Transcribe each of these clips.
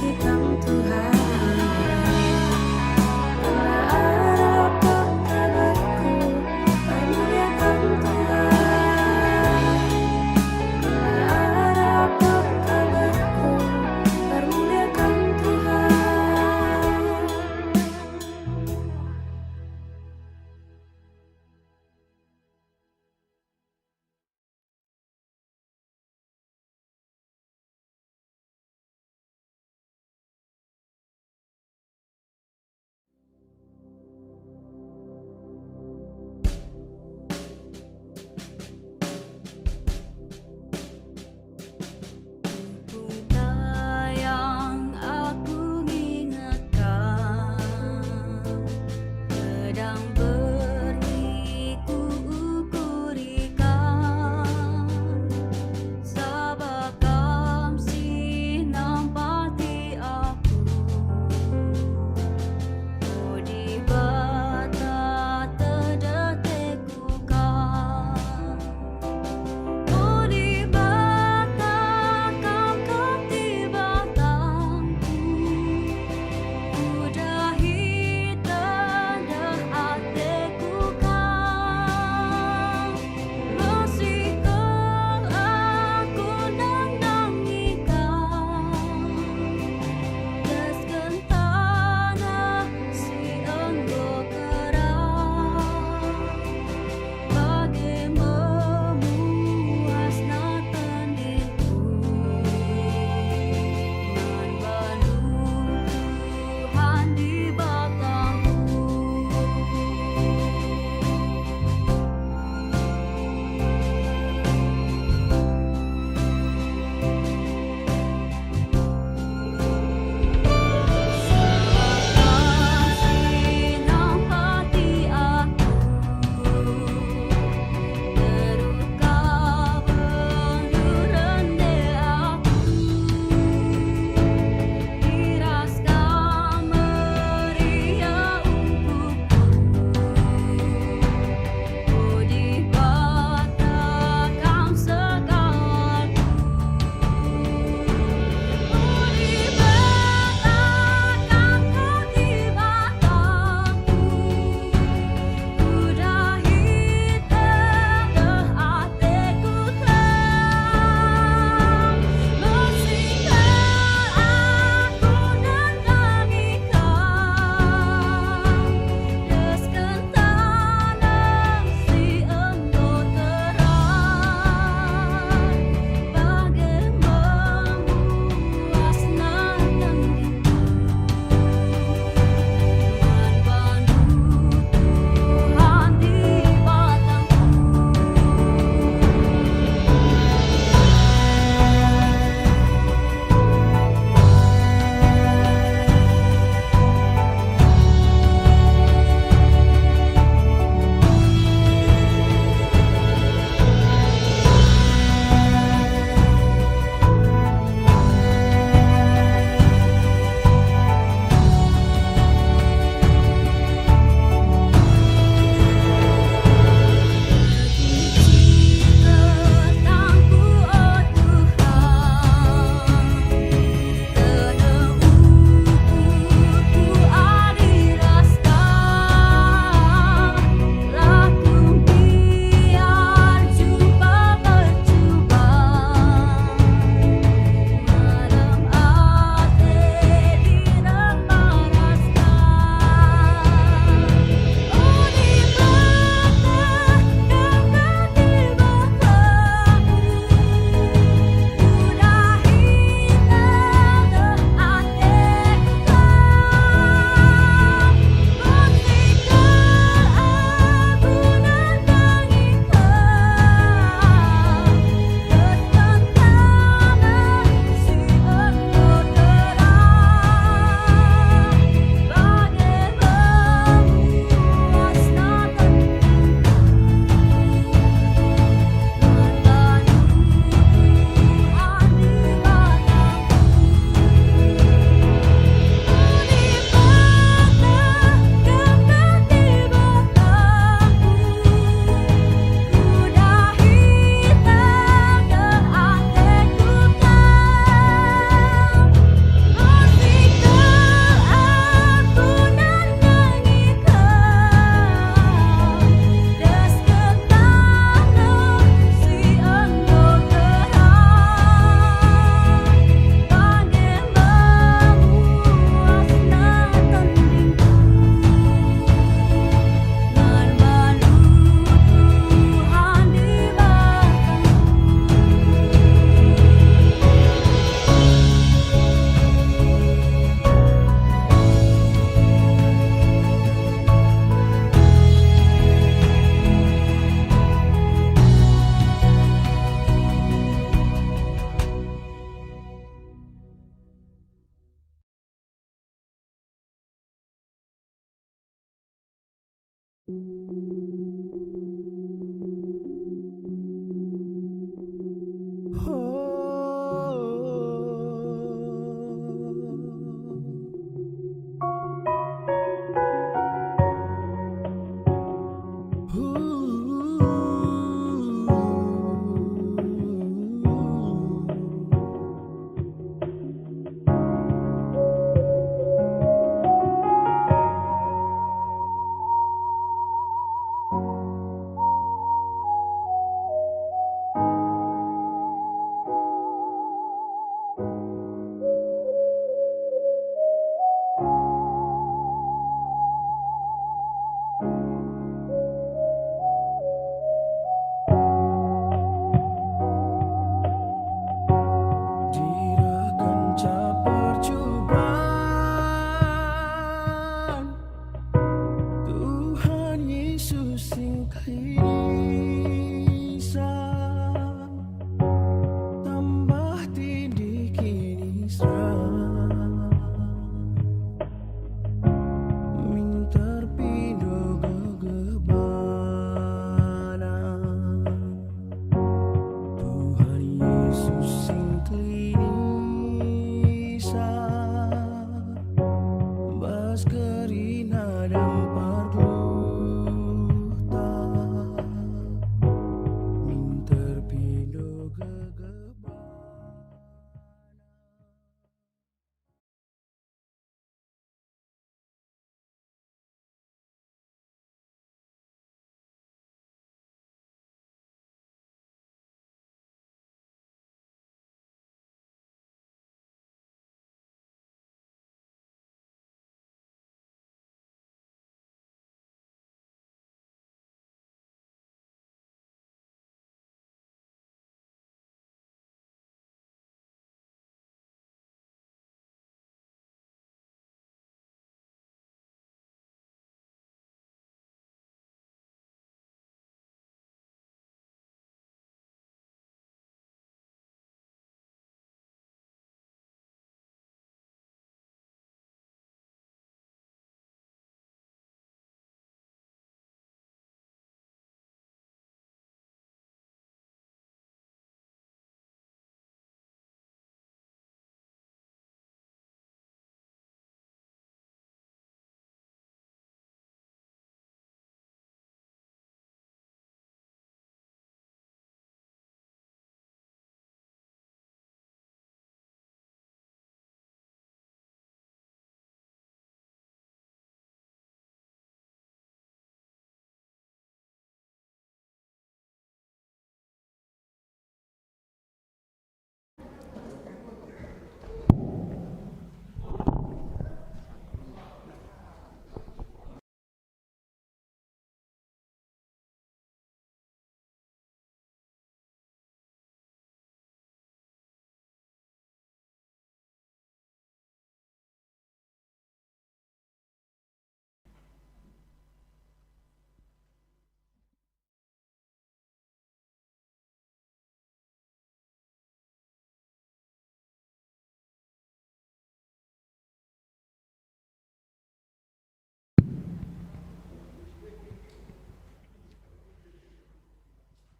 pujikan Tuhan.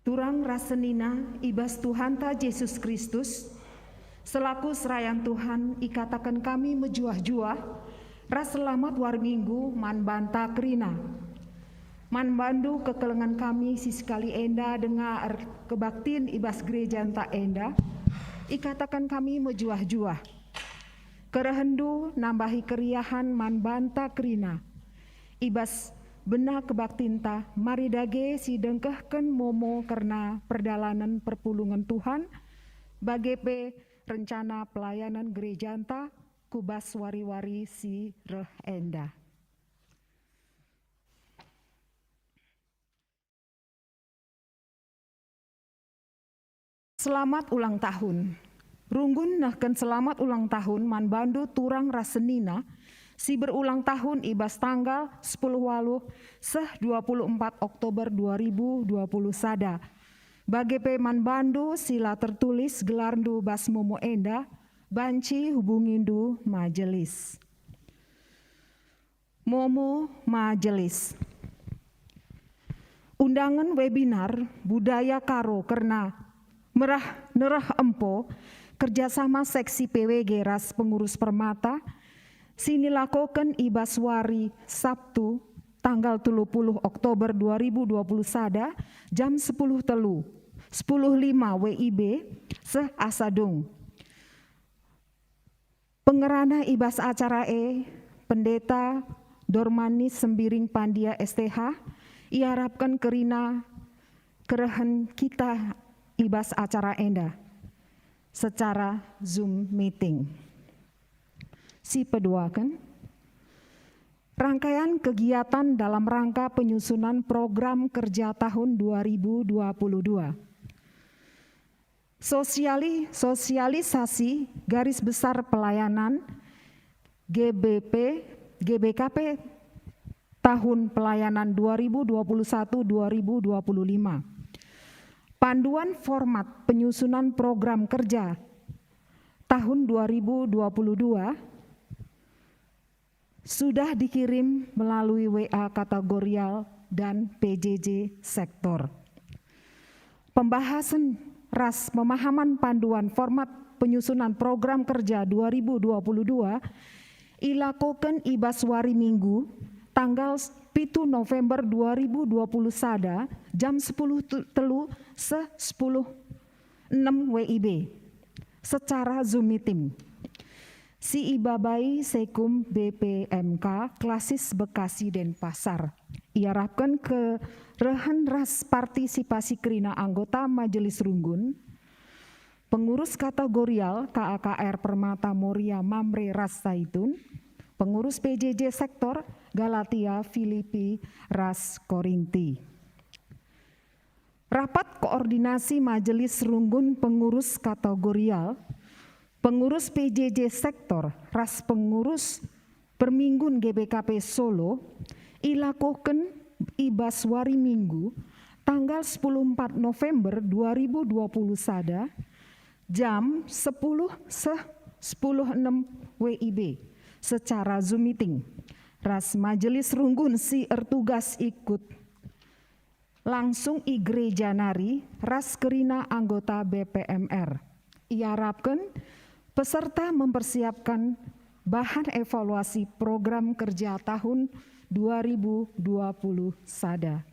Turang rasenina ibas Tuhan ta Yesus Kristus, selaku serayan Tuhan ikatakan kami mejuah-juah, ras selamat warminggu man banta kerina. Man bandu kekelengan kami siskali enda dengar kebaktin ibas gereja enta enda, ikatakan kami mejuah-juah. Kerehendu nambahi keriahan man banta kerina, ibas benar kebaktinta, mari dage si dengkehken momo karena perdalanan perpulungan Tuhan, bagepe rencana pelayanan gereja anta, kubas wari-wari si reh enda. Selamat ulang tahun. Runggun nahken selamat ulang tahun man bandu turang rasenina, si berulang tahun ibas tanggal 10 waluh seh 24 Oktober 2020 sada. Bagepe man bandu sila tertulis gelarndu bas momo enda, banci hubungindu majelis. Momo majelis. undangan webinar Budaya Karo Kerna Merah Nerah Empo kerjasama seksi PWG Ras Pengurus Permata sinilakoken ibaswari Sabtu tanggal 30 Oktober 2020 sada jam 10.05 WIB se-Asadung. Pengerana ibas acara Pendeta Dormanis Sembiring Pandia STH iharapkan kerina kerehen kita ibas acara enda secara Zoom meeting. Si peduakan rangkaian kegiatan dalam rangka penyusunan program kerja tahun 2022. Sosialisasi garis besar pelayanan GBKP tahun pelayanan 2021-2025. Panduan format penyusunan program kerja tahun 2022 sudah dikirim melalui WA kategorial dan PJJ sektor. Pembahasan pemahaman panduan format penyusunan program kerja 2022 ilakoken ibaswari Minggu tanggal 7 November 2020 sada jam 10.10 WIB secara Zoom meeting. Si Ibabai Sekum BPMK Klasis Bekasi Denpasar iarapkan ke rehen ras partisipasi kerina anggota Majelis Runggun, pengurus kategorial KAKR Permata Moria Mamre Ras Zaitun, pengurus PJJ sektor Galatia Filipi Ras Korinti. Rapat koordinasi Majelis Runggun pengurus kategorial, pengurus PJJ sektor Ras pengurus Perminggun GBKP Solo ilakoken ibaswari Minggu tanggal 14 November 2020 sada jam 10.06 WIB secara Zoom meeting. Ras Majelis Runggun si ertugas ikut langsung igreja nari ras kerina anggota BPMR. Iharapkan peserta mempersiapkan bahan evaluasi program kerja tahun 2020 sada.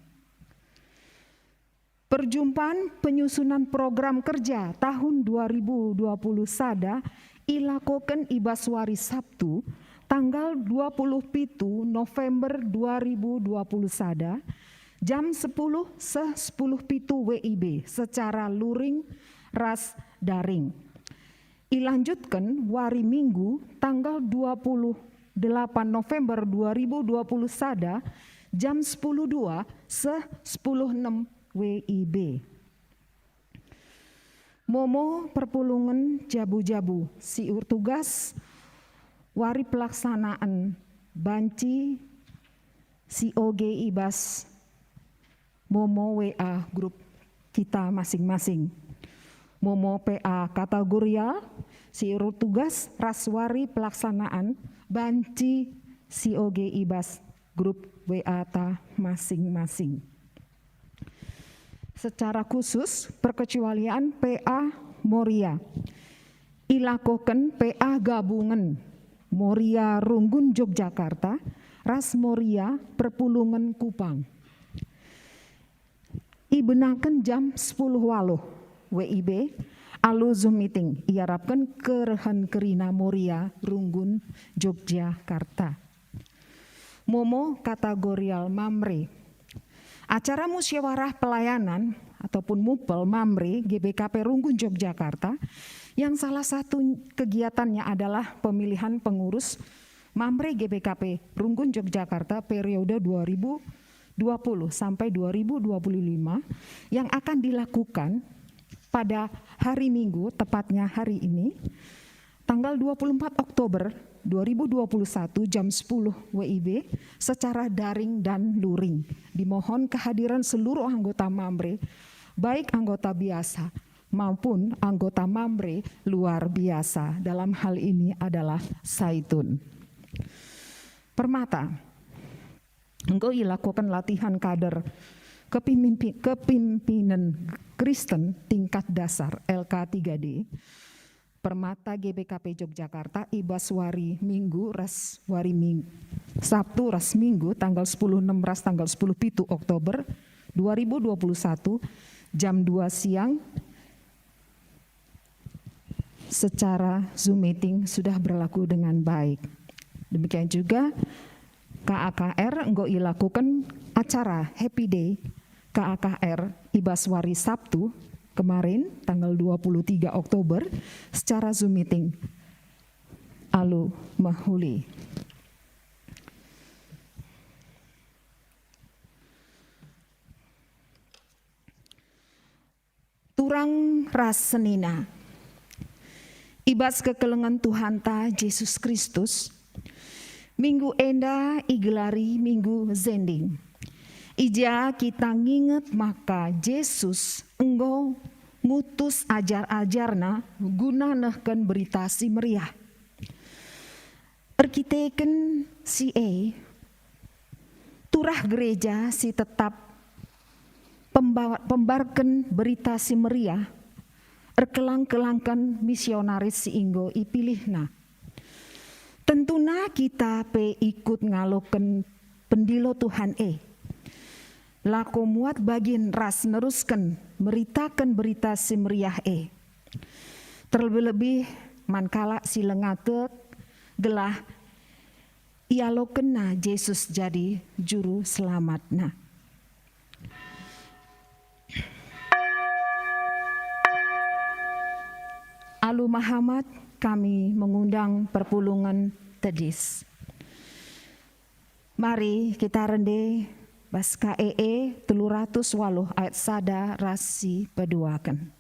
Perjumpaan penyusunan program kerja tahun 2020 sada ilakoken ibaswari Sabtu tanggal 27 November 2020 sada jam 10.10 WIB secara luring ras daring. Ilanjutkan wari Minggu tanggal 28 November 2020 sada jam 10.02 se-10.06 WIB. Momo perpulungan jabu-jabu si urtugas wari pelaksanaan banci si OG ibas Momo WA grup kita masing-masing. Momo PA kategorial si urtugas raswari pelaksanaan banci si OG ibas grup WA ta masing-masing. Secara khusus perkecualian PA Moria ilakoken PA gabungan Moria Runggun Yogyakarta ras Moria Perpulungan Kupang. Ibenaken jam 10 waloh WIB alu Zoom meeting iharapkan kerehan kerina Moria Runggun Yogyakarta. Momo kategorial Mamre. Acara musyawarah pelayanan ataupun MUPEL Mamre GBKP Runggun Yogyakarta yang salah satu kegiatannya adalah pemilihan pengurus Mamre GBKP Runggun Yogyakarta periode 2020 sampai 2025 yang akan dilakukan pada hari Minggu, tepatnya hari ini, tanggal 24 Oktober 2021 jam 10 WIB secara daring dan luring. Dimohon kehadiran seluruh anggota Mamre, baik anggota biasa maupun anggota Mamre luar biasa. Dalam hal ini adalah Zaitun. Permata, engkau lakukan latihan kader Kepimpinan Kristen tingkat dasar LK3D Permata GBKP Yogyakarta ibas wari Minggu ras wari Sabtu ras Minggu tanggal 10/6 ras tanggal 10/7 Oktober 2021 jam 2 siang secara Zoom meeting sudah berlaku dengan baik. Demikian juga KAKR nggoi lakukan acara Happy Day KAKR Ibaswari Sabtu kemarin tanggal 23 Oktober secara Zoom meeting. Alu mahuli. Turang rasenina. Ibas kekelengan Tuhan ta Yesus Kristus. Minggu enda igelari minggu zending. Ija kita nginget maka Yesus enggo ngutus ajar-ajarna guna nehken berita si meriah. Erkiteken si turah gereja si tetap pembarken berita si meriah. Erkelang-kelangkan misionaris si inggo ipilihna. Tentuna kita pe ikut ngaloken pendilo Tuhan Lako muat bagin ras neruskan meritakan berita si meriah Terlebih-lebih mankala si lengatek gelah ialo kena Yesus jadi juru selamatna. Alu Mahamat kami mengundang perpulungan tedis. Mari kita rende bas KEE 380 ayat sada rasi peduakan.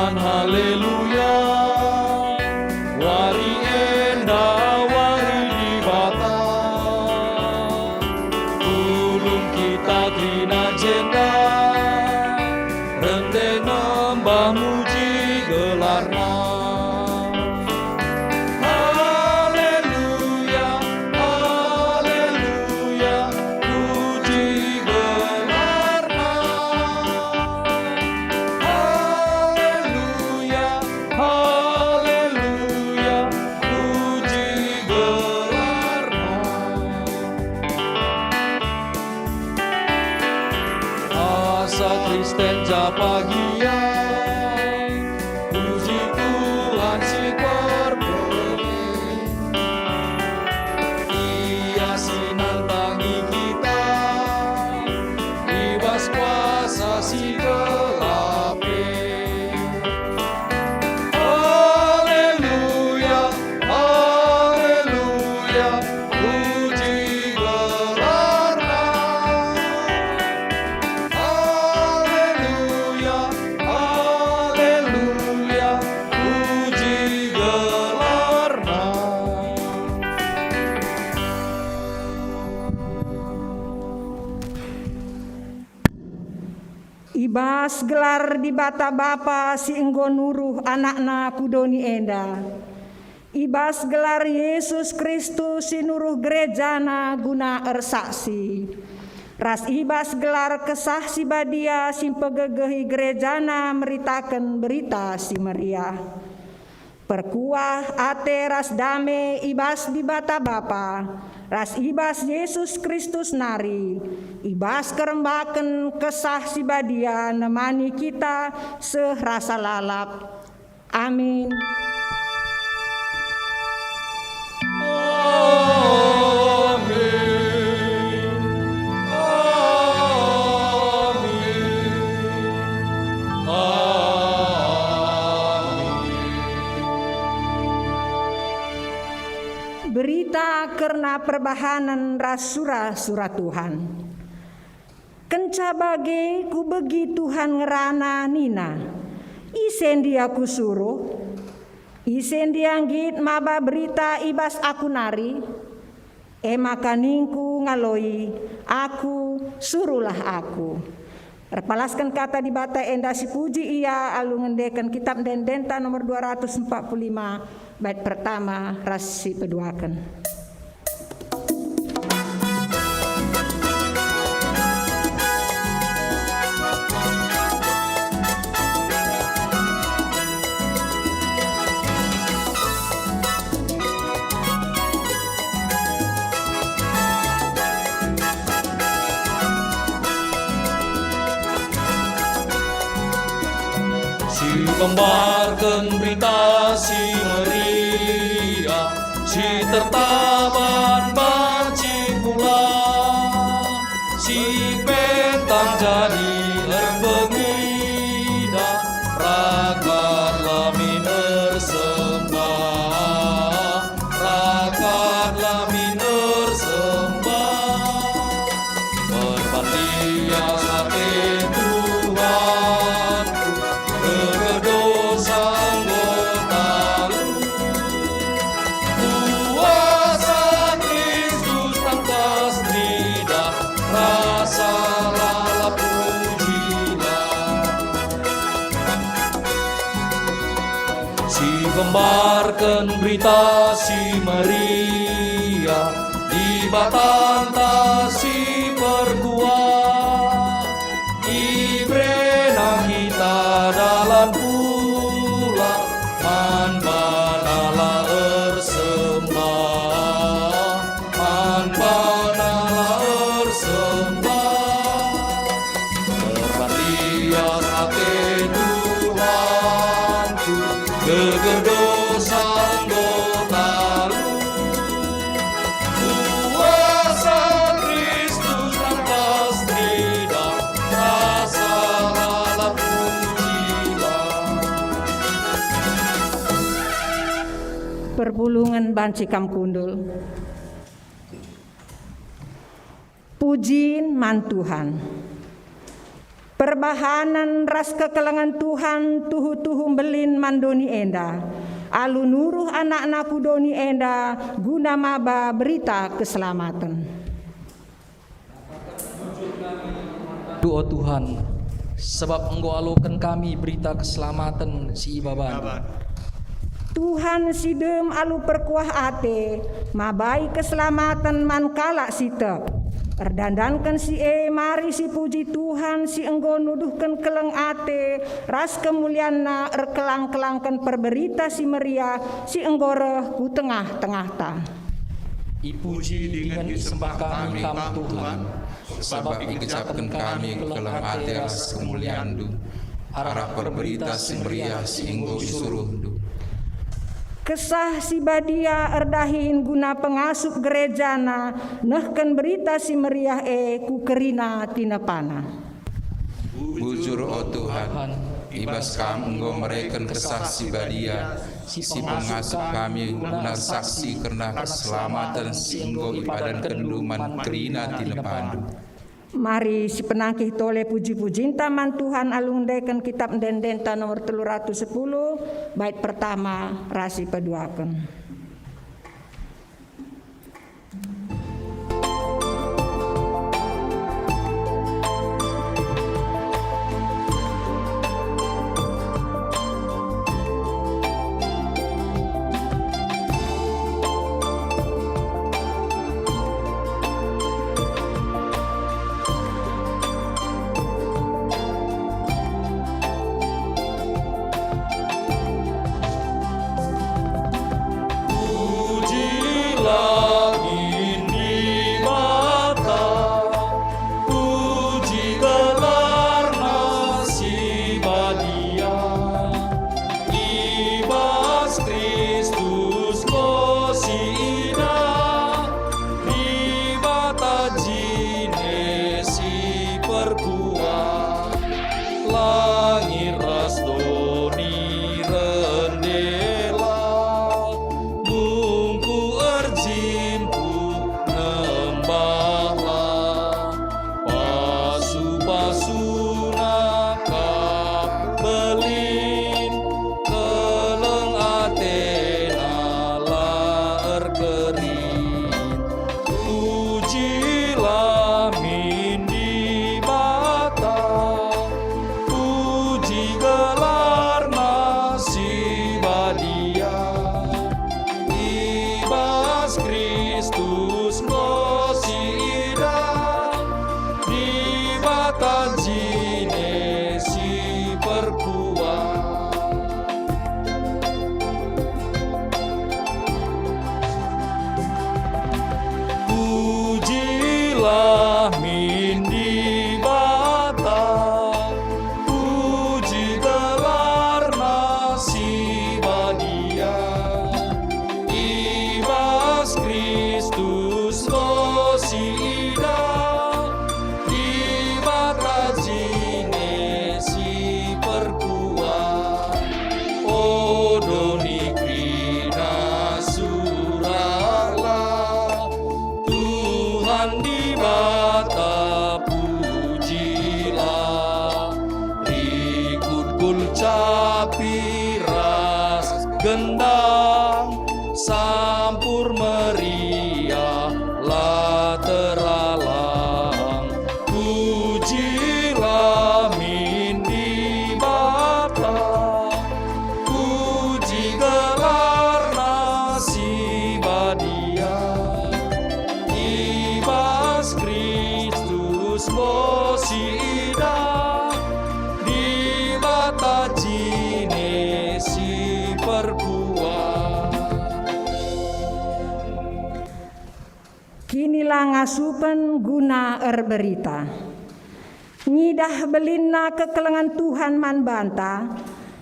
Haleluya, wari enda wari di bata, tulung kita kina jenda, rende nembah muji gelarna. Haleluya, haleluya, puji gelarna. Haleluya, puji gelarna. Asa Kristen japagia, puji Tuhan si berberi. Ia sinantangi kita, ibas kuasa si gelape. Haleluya, haleluya, puji gelarna. Haleluya, haleluya, puji gelarna. Ibas gelar di bata bapa si enggo nuruh anakna kudoni enda. Ibas gelar Yesus Kristus si nuruh gerejana guna ersaksi. Ras ibas gelar kesah si badia si pegegehi gerejana meritakan berita si meriah. Perkuah ate ras dame ibas di bata bapa. Ras ibas Yesus Kristus nari, ibas kerembaken kesah si badia nemani kita serasa lalap. Amin. Berita karena perbahanan rasura surat Tuhan. Kenca bage ku begi Tuhan ngerana nina. isen dia kusuruh, isen dia ngit maba berita ibas aku nari, maka ningku ngaloi, aku suruhlah aku. Repalaskan kata di bata enda si puji ia alu ngendekan kitab dendenta nomor 245 bait pertama rasi peduakan. Si pembarkan berita si Maria, si tertaban banci pula, si pentang jadi erbengida, rakat laminer sembah, rakat laminer sembah, berbahagia hati Tuhan. Berdosa anggotalu, kuasa Kristus tanpa strida, rasa lala pujilah. Si pembarkan berita si Maria, di batanta si perkuat, ibrena kita dalam pulang, man banala ersembah, man banala ersembah, berbahagia hati Tuhanku, geger dosa anggotalu, kuasa Kristus tanpa strida, rasa lala pujilah. Perpulungan banci kamkundul. Pujin man Tuhan. Perbahanan ras kekelengan Tuhan tuhu-tuhu belin mandoni enda. Alu nuruh anak-anak kudoni enda guna maba berita keselamatan. Doa Tuhan, sebab Engkau alukan kami berita keselamatan si Ibaban. Tuhan sidem alu perkuah ate, mabai keselamatan man kala sitep. Erdandankan si mari si puji Tuhan si enggo nuduhkan keleng ate, ras kemuliana erkelang-kelangkan perberita si Maria si enggoreh ku tengah-tengah ta. Ipuji dengan disembah kami Tuhan, sebab dikecapkan kami keleng ate ras kemuliaan du, arah perberita si Maria si enggo disuruh du. Kesah si badia erdahin guna pengasup gerejana, nehken berita si Maria ku kerina tinapana. Bujur o Tuhan, ibas kami engkau mereken kesah si badia, si pengasup kami guna saksi karena keselamatan si engkau ipadan kenduman kerina tinepandu. Mari si penangkih tole puji-pujin taman Tuhan alungdekan kitab dendenta nomor 310 bait pertama rasi peduakan. Pasu-pasu naka beli bata jine si perkuat. Pujilah mindi bata, puji gelar nasi badia, ibas Kristus losida, ibat rajine si perkuat, odoni krina surala, Tuhan di bata pujilah, rikut kulcapi ras gendang, sampur meriah la teralang, pujilah mindi bata, puji gelar nasi badia, ibas Kristus losida, di bata jine si perkuat. Kinilah ngasupen guna berita. Ngidah belinna kekelengan Tuhan man banta,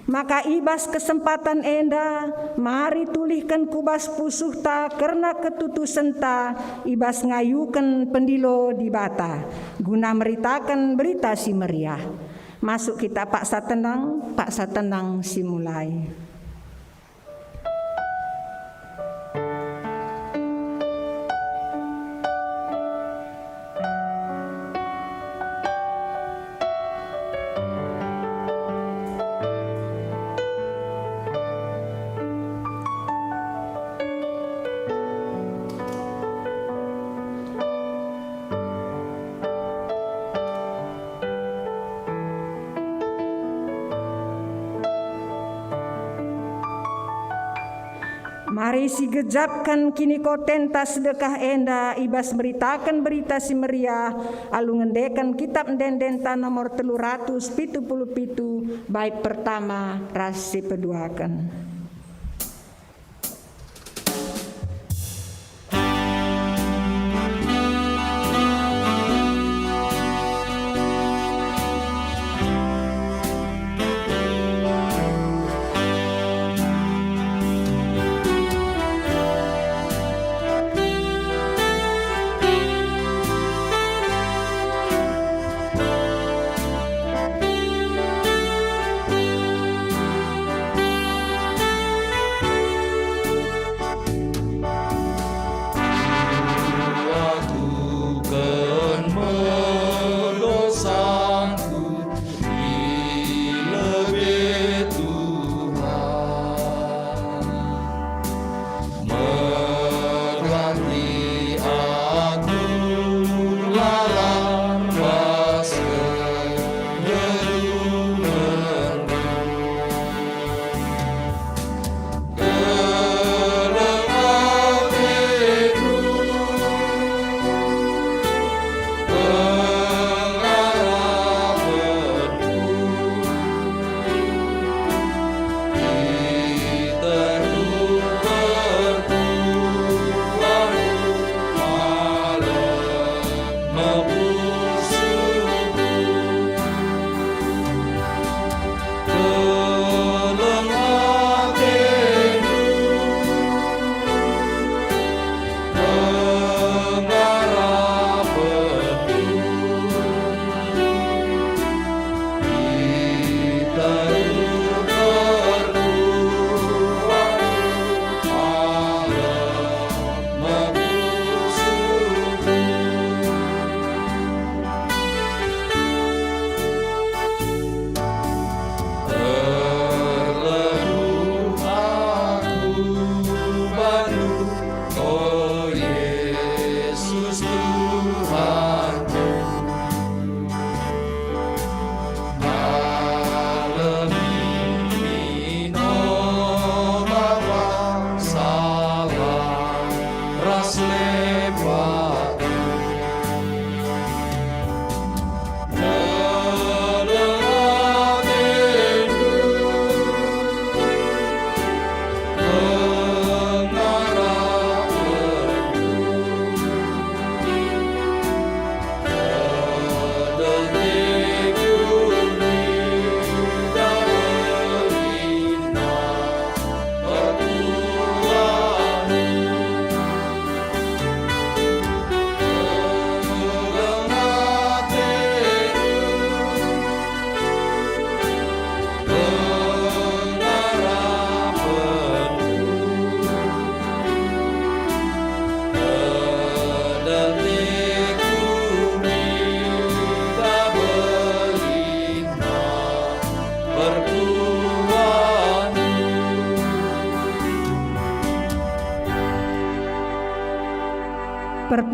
maka ibas kesempatan enda, mari tulihkan kubas pusuhta karena ketutusenta, ibas ngayuken pendilo di bata, guna meritakan berita si meriah. Masuk kita Pak Satenang si mulai. Mari si gejapkan kini kotenta sedekah enda, ibas meritakan berita si meriah, alu ngendekan kitab ndendenta nomor 377 bait pertama rasi peduakan.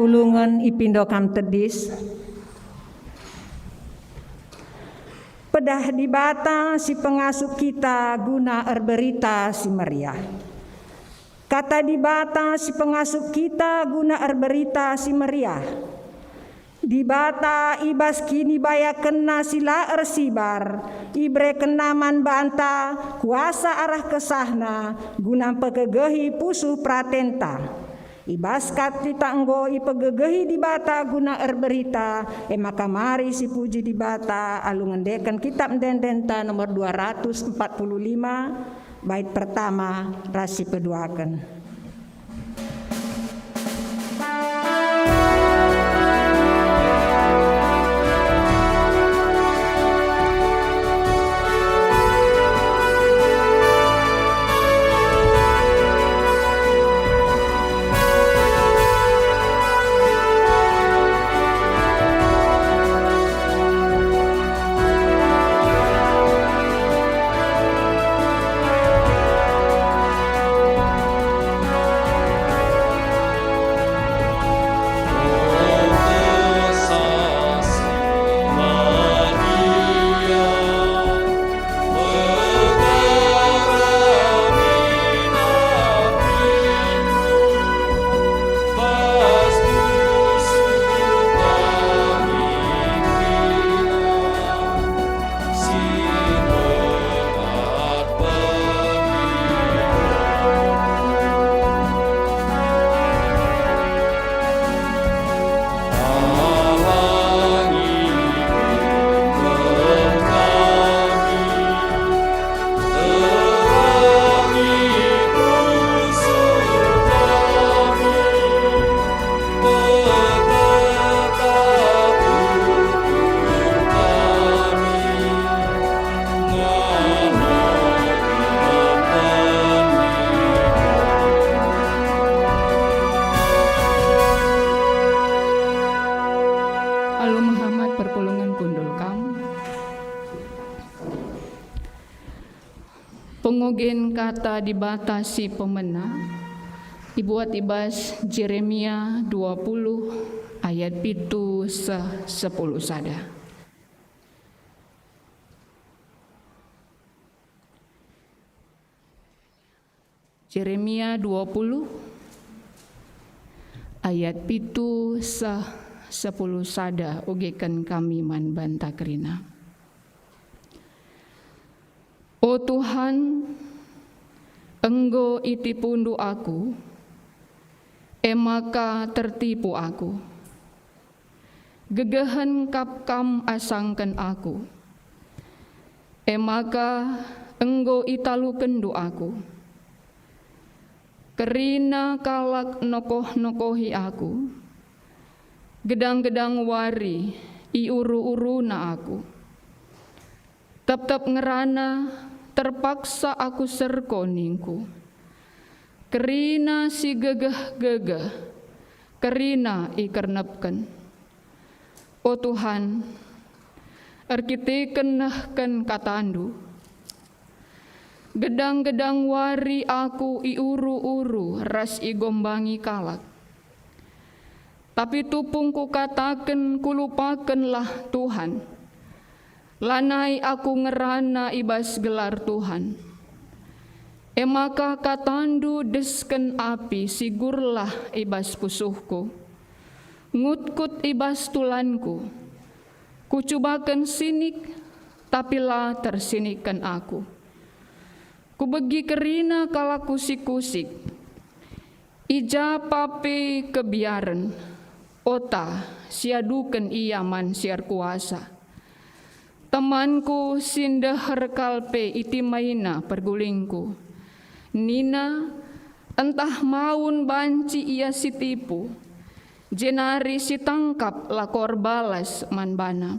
pulungan ipindokam tedis. Pedah di bata si pengasuh kita guna erberita si meriah. Kata di bata si pengasuh kita guna erberita si meriah. Di bata ibas kini baya kena sila ersibar. Ibre kenaman banta kuasa arah kesahna guna pegegehi pusuh pratenta. Ibas katita enggo ipegegehi di bata guna erberita. Maka mari si puji di bata alungendekan kitab dendenta nomor 245 bait pertama rasi peduaken. Pengogen kata dibatasi pemena, dibuat ibas Jeremia 20 ayat 7 10 sada. Jeremia 20 ayat 7 10 sada ogekan kami man bantakrina. O Tuhan, Enggo iti pundu aku, maka tertipu aku. Gegahan kapkam asangkan aku, maka Enggo italuken doaku. Kerina kalak nokoh-nokohi aku, gedang-gedang wari iuru-uru na aku. Tep-tep ngerana terpaksa aku serkoningku. Kerina si gegah-gegah, kerina ikernepken. O Tuhan, arkitekenahken katandu. Gedang-gedang wari aku iuru-uru ras igombangi kalak. Tapi tupungku kataken kulupakenlah Tuhan. Lanai aku ngerana ibas gelar Tuhan. Maka katandu desken api sigurlah ibas pusuhku. Ngutkut ibas tulanku. Kucubakan sinik tapi lah tersinikan aku. Kubegi kerina kala kusik-kusik. Ija pape kebiaran. Ota siaduken iaman siar kuasa. Temanku sindahar kalpe iti maina pergulingku. Nina entah maun banci ia si tipu. Jenari si tangkap lakor balas manbana.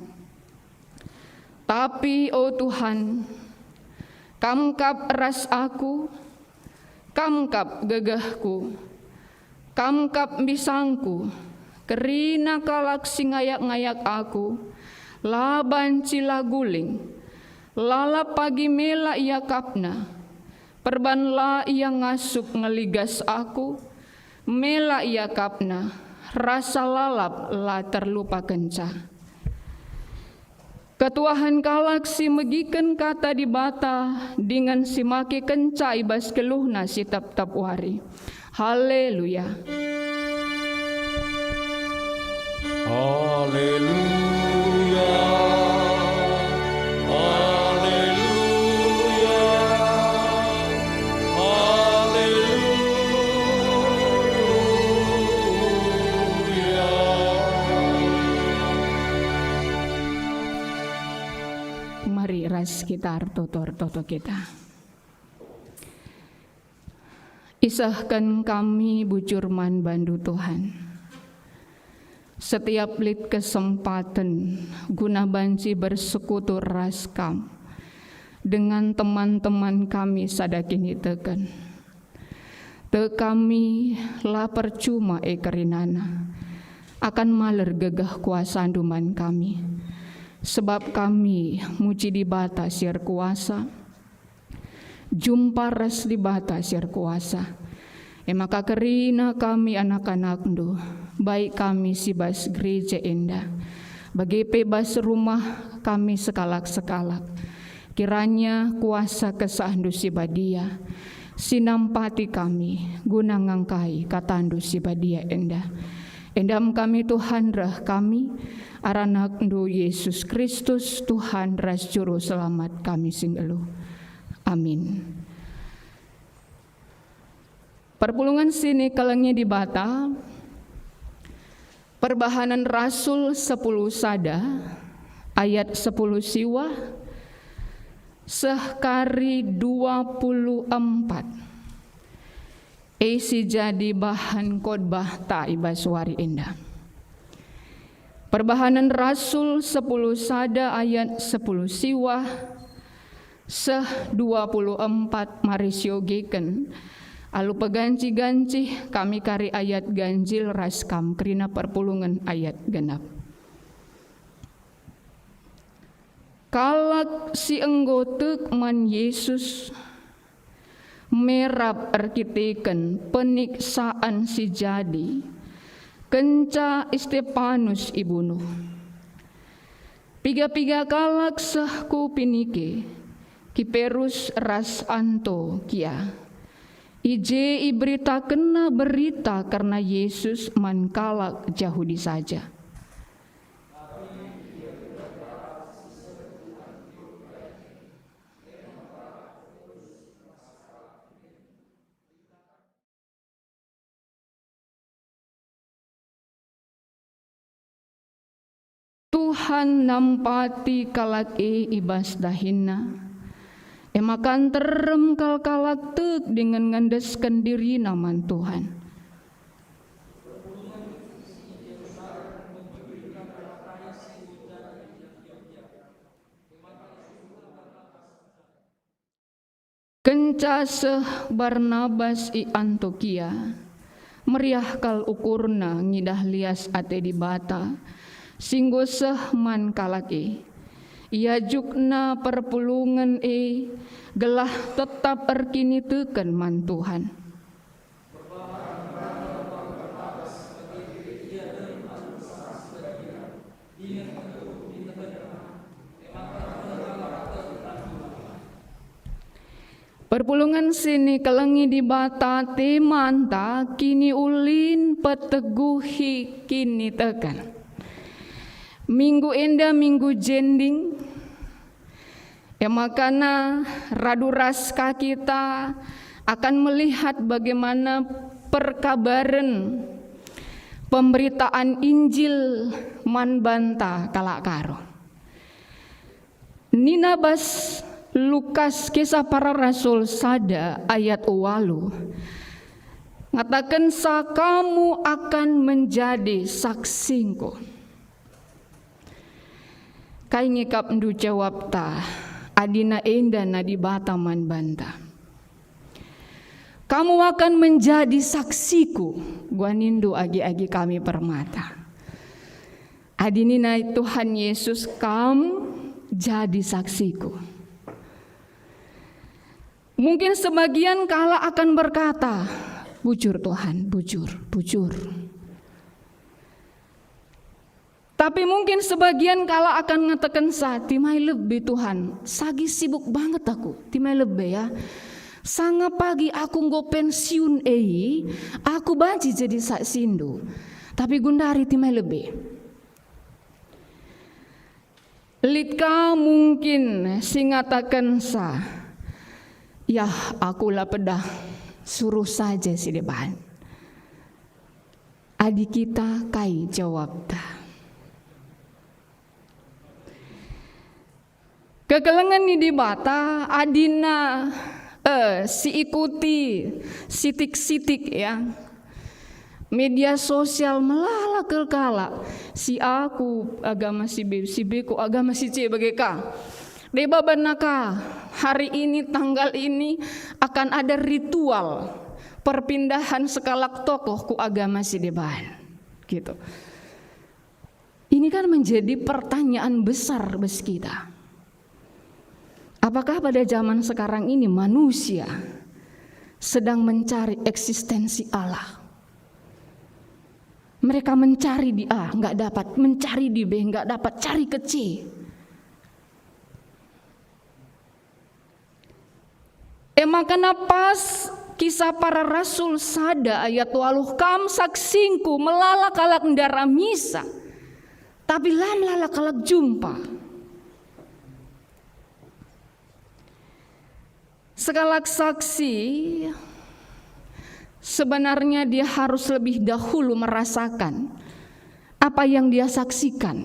Tapi o Tuhan, kamkap ras aku, kamkap gegahku, kamkap bisangku, kerina kalak singayak-ngayak aku, laban cila guling, lala pagi mela ia kapna, perbanla ia ngasup ngeligas aku, mela ia kapna, rasa lalap lah terlupa kenca. Ketuahan kalak si megiken kata di bata dengan si make kenca ibas keluhna si tap-tap wari. Haleluya. Haleluya. Haleluya. Haleluya. Mari ras kita artotor toto kita. Isahkan kami bujurman bandu Tuhan. Setiap lit kesempatan guna banci bersekutu raskam dengan teman-teman kami sadakini teken. Te kami lah percuma kerinana akan maler gegah kuasa duman kami. Sebab kami muji di bata siar kuasa, jumpa ras di bata siar kuasa. Maka kerina kami anak-anak ndu, baik kami si bas gereja indah, bagi bebas rumah kami sekalak-sekalak. Kiranya kuasa kesahndu si badia, sinampati kami guna ngangkai katandu si badia indah. Endam kami Tuhan rah kami, aranak ndu Yesus Kristus Tuhan ras juru selamat kami sing elu. Amin. Perpulungan sini kalengnya di bata, Perbahanan Rasul 10 sada, ayat 10 siwa, sehkari 24. Isi jadi bahan khotbah ta ibaswari indah. Perbahanan Rasul 10 sada ayat 10 siwa, seh 24 marisyogiken. Alu peganci-ganci kami kari ayat ganjil raskam kerina perpulungan ayat genap. Kalak si enggotek man Yesus merap arkiteken peniksaan si jadi kenca Stefanus ibunuh. Piga-piga kalak sahku pinike kiperus ras anto kia. Ije iberita kena berita karena Yesus mankalak Yahudi saja. Tuhan nampati kalak ibas dahina. Emakan terem kalak tek dengan ngandeskan diri naman Tuhan. Kencaseh Barnabas i Antioquia, meriah kal ukurna ngidah lias ate di bata, singgoseh man kalaki. Ia jukna perpulungan gelah tetap erkini teken man Tuhan. Perpulungan sini kelengi di bata temanta kini ulin peteguhi kini tekan. Minggu enda minggu jending makana radu raska kita akan melihat bagaimana perkabaran pemberitaan Injil manbanta kalakaro. Nina bas Lukas kisah para rasul sada ayat 8 ngatakan kamu akan menjadi saksingku. Kai ngikap ndu jawab ta, adina enda nadi bataman banta. Kamu akan menjadi saksiku, gua nindu agi-agi kami permata. Adinina Tuhan Yesus, kamu jadi saksiku. Mungkin sebagian kala akan berkata, bujur Tuhan, bujur. Tapi mungkin sebagian kala akan ngatakan timai lebih Tuhan, sagi sibuk banget aku, timai lebih ya. Sanga pagi aku nggo pensiun aku banci jadi sak sindu. Tapi gundari timai lebih. Litka mungkin singatakan ya akulah pedah suruh saja si depan. Adik kita kai jawab dah. Kekelengan ni di bata adina si ikuti sitik-sitik ya. Media sosial melala kelkala. Si aku agama si B, si B ku agama si C bageka. Deba banaka hari ini tanggal ini akan ada ritual perpindahan sekalak tokoh ku agama si deban. Gitu. Ini kan menjadi pertanyaan besar bagi kita. Apakah pada zaman sekarang ini manusia sedang mencari eksistensi Allah? Mereka mencari di A, nggak dapat, mencari di B, nggak dapat, cari ke C. Makanya pas kisah para rasul sada ayat waluh kam saksingku melala kalak ndara misa, tapi lah melala kalak jumpa. Sekalak saksi sebenarnya dia harus lebih dahulu merasakan apa yang dia saksikan,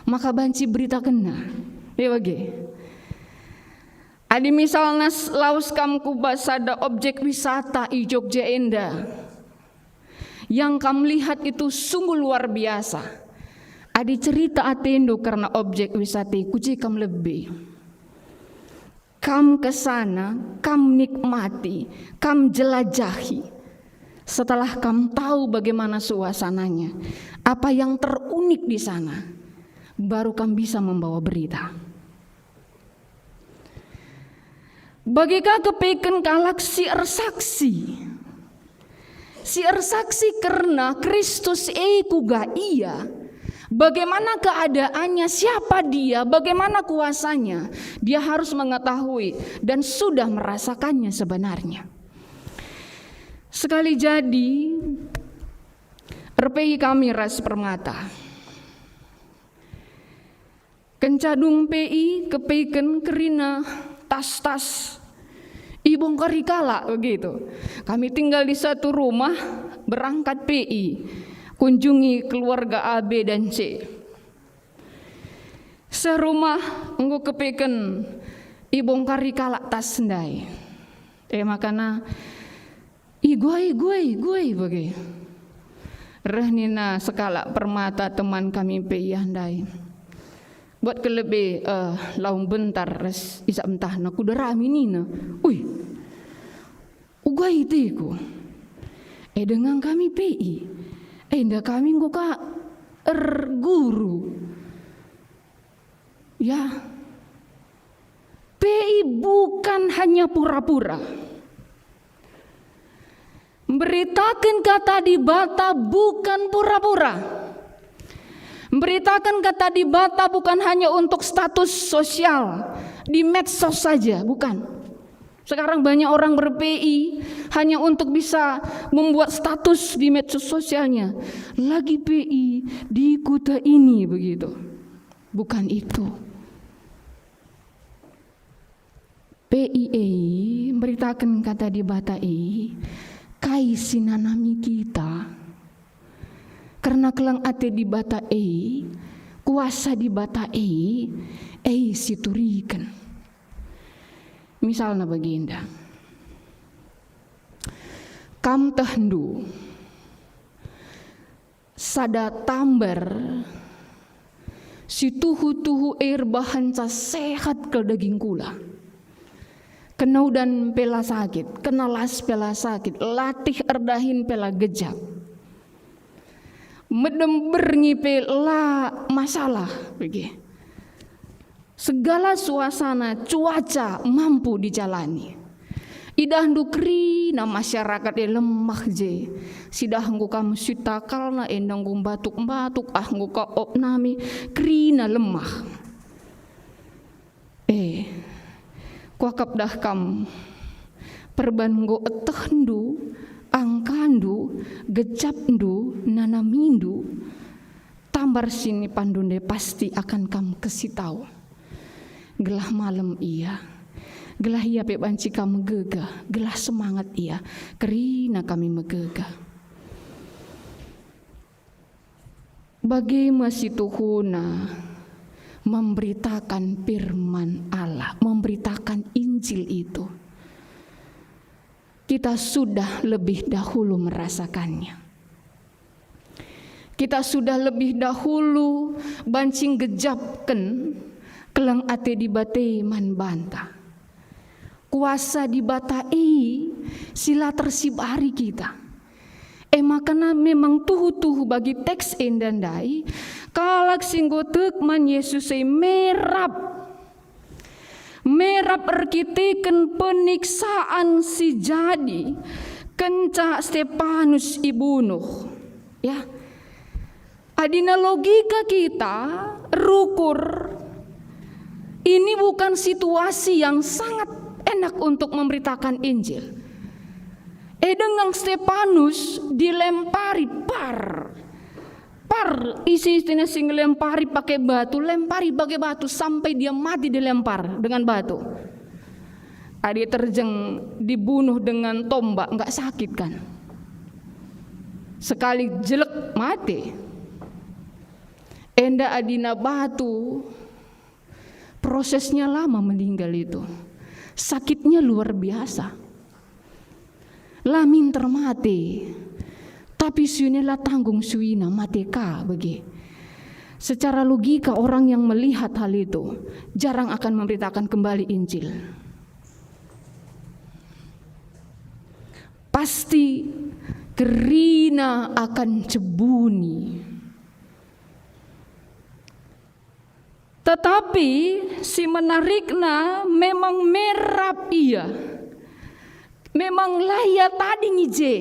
maka banci berita kena. Ya bagi. Adi misalnya laus kam kubas ada objek wisata i Jogja Enda yang kam lihat itu sungguh luar biasa. Adi cerita atendo karena objek wisata kuci kam lebih. Kam kesana, kam nikmati, kam jelajahi. Setelah kam tahu bagaimana suasananya, apa yang terunik di sana, baru kam bisa membawa berita. Bagika kepeken kalak sier saksi. Sier saksi karena Kristus kuga iya. Bagaimana keadaannya, siapa dia, bagaimana kuasanya, dia harus mengetahui dan sudah merasakannya sebenarnya. Sekali jadi, RPI kami Ras Permata, kencadung PI kepeken kerina tas-tas ibongkari kala begitu. Kami tinggal di satu rumah, berangkat PI. Kunjungi keluarga A, B, dan C. Serumah enggo kepeken ibongkari kalak tas ndai. Makana gue bagi. Rehnina sekalak Permata teman kami PI handai. Buat kelebih laung bentar res isa entah na kudara minina. Ugai itiku. Dengan kami PI. Nda kami ngoka guru. Ya. PI bukan hanya pura-pura. Beritakan kata di bata bukan pura-pura. Beritakan kata di bata bukan hanya untuk status sosial di medsos saja, bukan. Sekarang banyak orang ber-PI hanya untuk bisa membuat status di medsos sosialnya. Lagi PI di kota ini begitu. Bukan itu. PI beritakan kata di bata kai sinanami kita. Karena kelang ate di bata kuasa di bata siturikan. Misalnya baginda, kam tehndu sada tambar si tuhu air bahan sehat ke daging kula. Kenau dan pela sakit, kenalas pela sakit, latih erdahin pela gejak. Medem berngipe la masalah begitu. Segala suasana, cuaca mampu dijalani. Idah kri na masyarakat lemah je. Sidah nggo kam sitakal na endang nggo batuk-batuk nggo ka opnami kri na lemah. Kuakap dah kam perban nggo etehdu, angkandu, gecapndu, nanamindu. Tambar sini pandunde pasti akan kam kesitau. Gelah malam iya. Gelah ia pe banci kami megegah, gelah semangat ia, kerina kami megegah. Bagi masih Tuhuna memberitakan firman Allah, memberitakan Injil itu. Kita sudah lebih dahulu merasakannya. Kita sudah lebih dahulu bancing gejapkan kelang ate di batei man bantah. Kuasa dibatai sila tersibari kita. Makana memang tuhu bagi teks endandai kalak singgotek man Yesus merap erkiteken peniksaan si jadi kenca Stefanus ibunuh. Ya, adina logika kita rukur ini bukan situasi yang sangat enak untuk memberitakan Injil. Dengan Stefanus dilempari par isi-isinya sing lempari pakai batu, lempari pakai batu sampai dia mati dilempar dengan batu. Dia terjeng dibunuh dengan tombak, nggak sakit kan? Sekali jelek mati. Enda adina batu, prosesnya lama meninggal itu. Sakitnya luar biasa. Lamin termati. Tapi suinela tanggung suina mati ka bagi. Secara logika orang yang melihat hal itu jarang akan memberitakan kembali Injil. Pasti kerina akan cebuni. Tetapi si menarikna memang merap ia. Memang layak tadi ngije.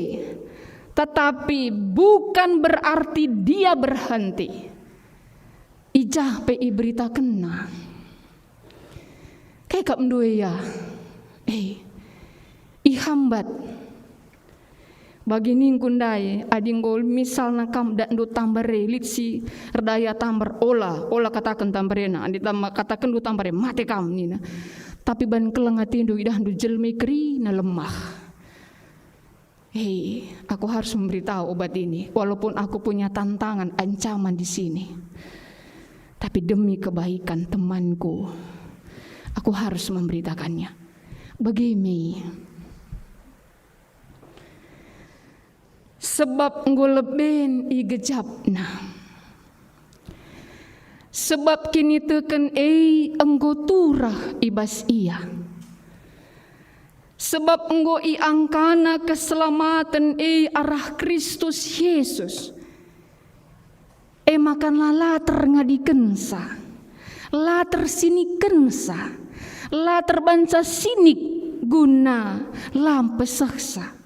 Tetapi bukan berarti dia berhenti. Ijah pe berita kena. Kayak kap mdue ya. Ihambat. Bagi ningkundai adinggol misalna kam dak ndu tambare litsi redaya tambar ola katakan tambarena ditambah katakan ndu tambare mate kam nina. Tapi ban kelengati ndu idah ndu jelmi kri na lemah. Aku harus memberitahu obat ini walaupun aku punya tantangan ancaman di sini. Tapi demi kebaikan temanku aku harus memberitakannya. Bagaimana? Sebab ngoleben igejapna. Sebab kini teken enggo turah ibas ia. Sebab enggo iangkana keselamatan arah Kristus Yesus. Makanlah latar ngadikensa. Latar sini kensa. Latar banca sinik guna lampe saksa.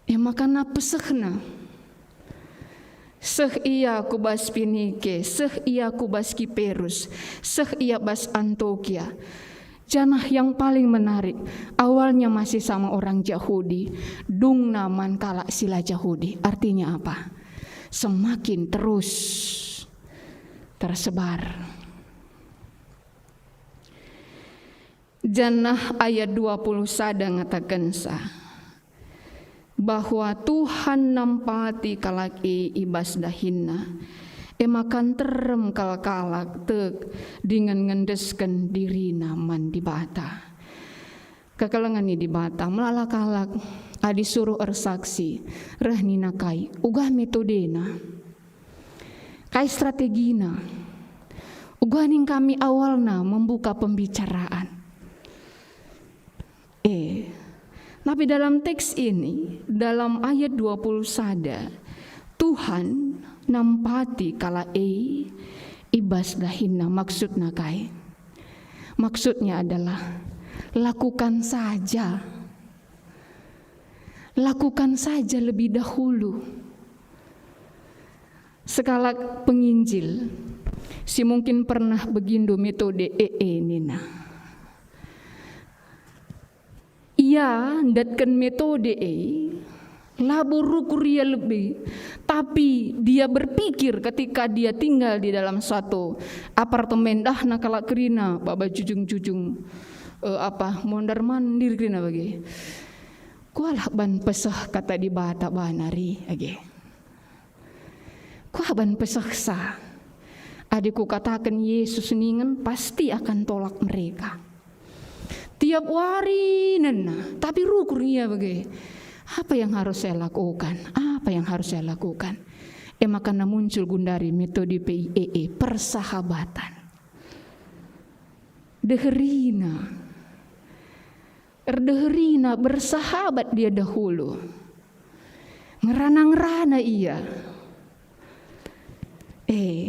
Makana pesehna. Seh iya kubas Pinike, seh iya kubas Kiperus, seh iya bas Antioquia. Janah yang paling menarik, awalnya masih sama orang Yahudi, dung naman kala sila Yahudi. Artinya apa? Semakin terus tersebar. Janah ayat 20 sada ngatakan bahwa Tuhan nampati kalaki ibas dahinna makan terem kalak tek dengan ngendesken diri naman di bata kekalangan di bata melala kalak disuruh ersaksi rehnina kai ugah metodena kai strategina ugah ning kami awalna membuka pembicaraan tapi dalam teks ini, dalam ayat 20 sada, Tuhan nampati kala ibas dahina maksudna kai. Maksudnya adalah lakukan saja. Lakukan saja lebih dahulu. Sekala penginjil, si mungkin pernah begindo metode nina. Ia datkan metode labur kuria lebih, tapi dia berpikir ketika dia tinggal di dalam suatu apartemen na kalak kerina baba jujung-jujung mondar mandir kerina bagi. Kualah ban pesah kata di bata banari age. Kuah ban pesah sah. Adikku katakan Yesus ningen pasti akan tolak mereka. Tiap hari nena, tapi rukurnya bagi. Apa yang harus saya lakukan? Apa yang harus saya lakukan? Makanya muncul gundari metode PIEE, persahabatan. Deherina bersahabat dia dahulu. Ngerana-ngerana iya.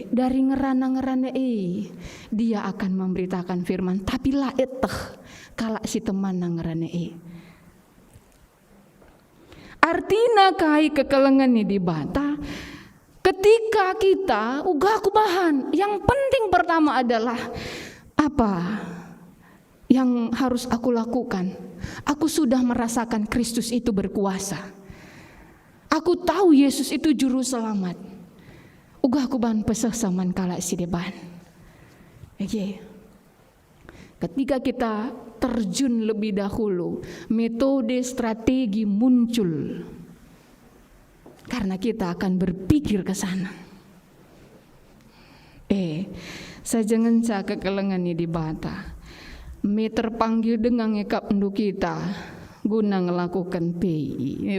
Dari ngerana-ngerana dia akan memberitakan firman, tapi lah kalak si teman ngerana Artinya kai kekelengan di bata. Ketika kita aku bahan, yang penting pertama adalah apa yang harus aku lakukan? Aku sudah merasakan Kristus itu berkuasa. Aku tahu Yesus itu juru selamat. Aku bahan pesah saman kala si depan. Ketika kita terjun lebih dahulu, metode strategi muncul. Karena kita akan berpikir ke sana. Saya jangan cak kekelengan di bata. Me terpanggil dengan ngekap endu kita guna ngelakukan PI.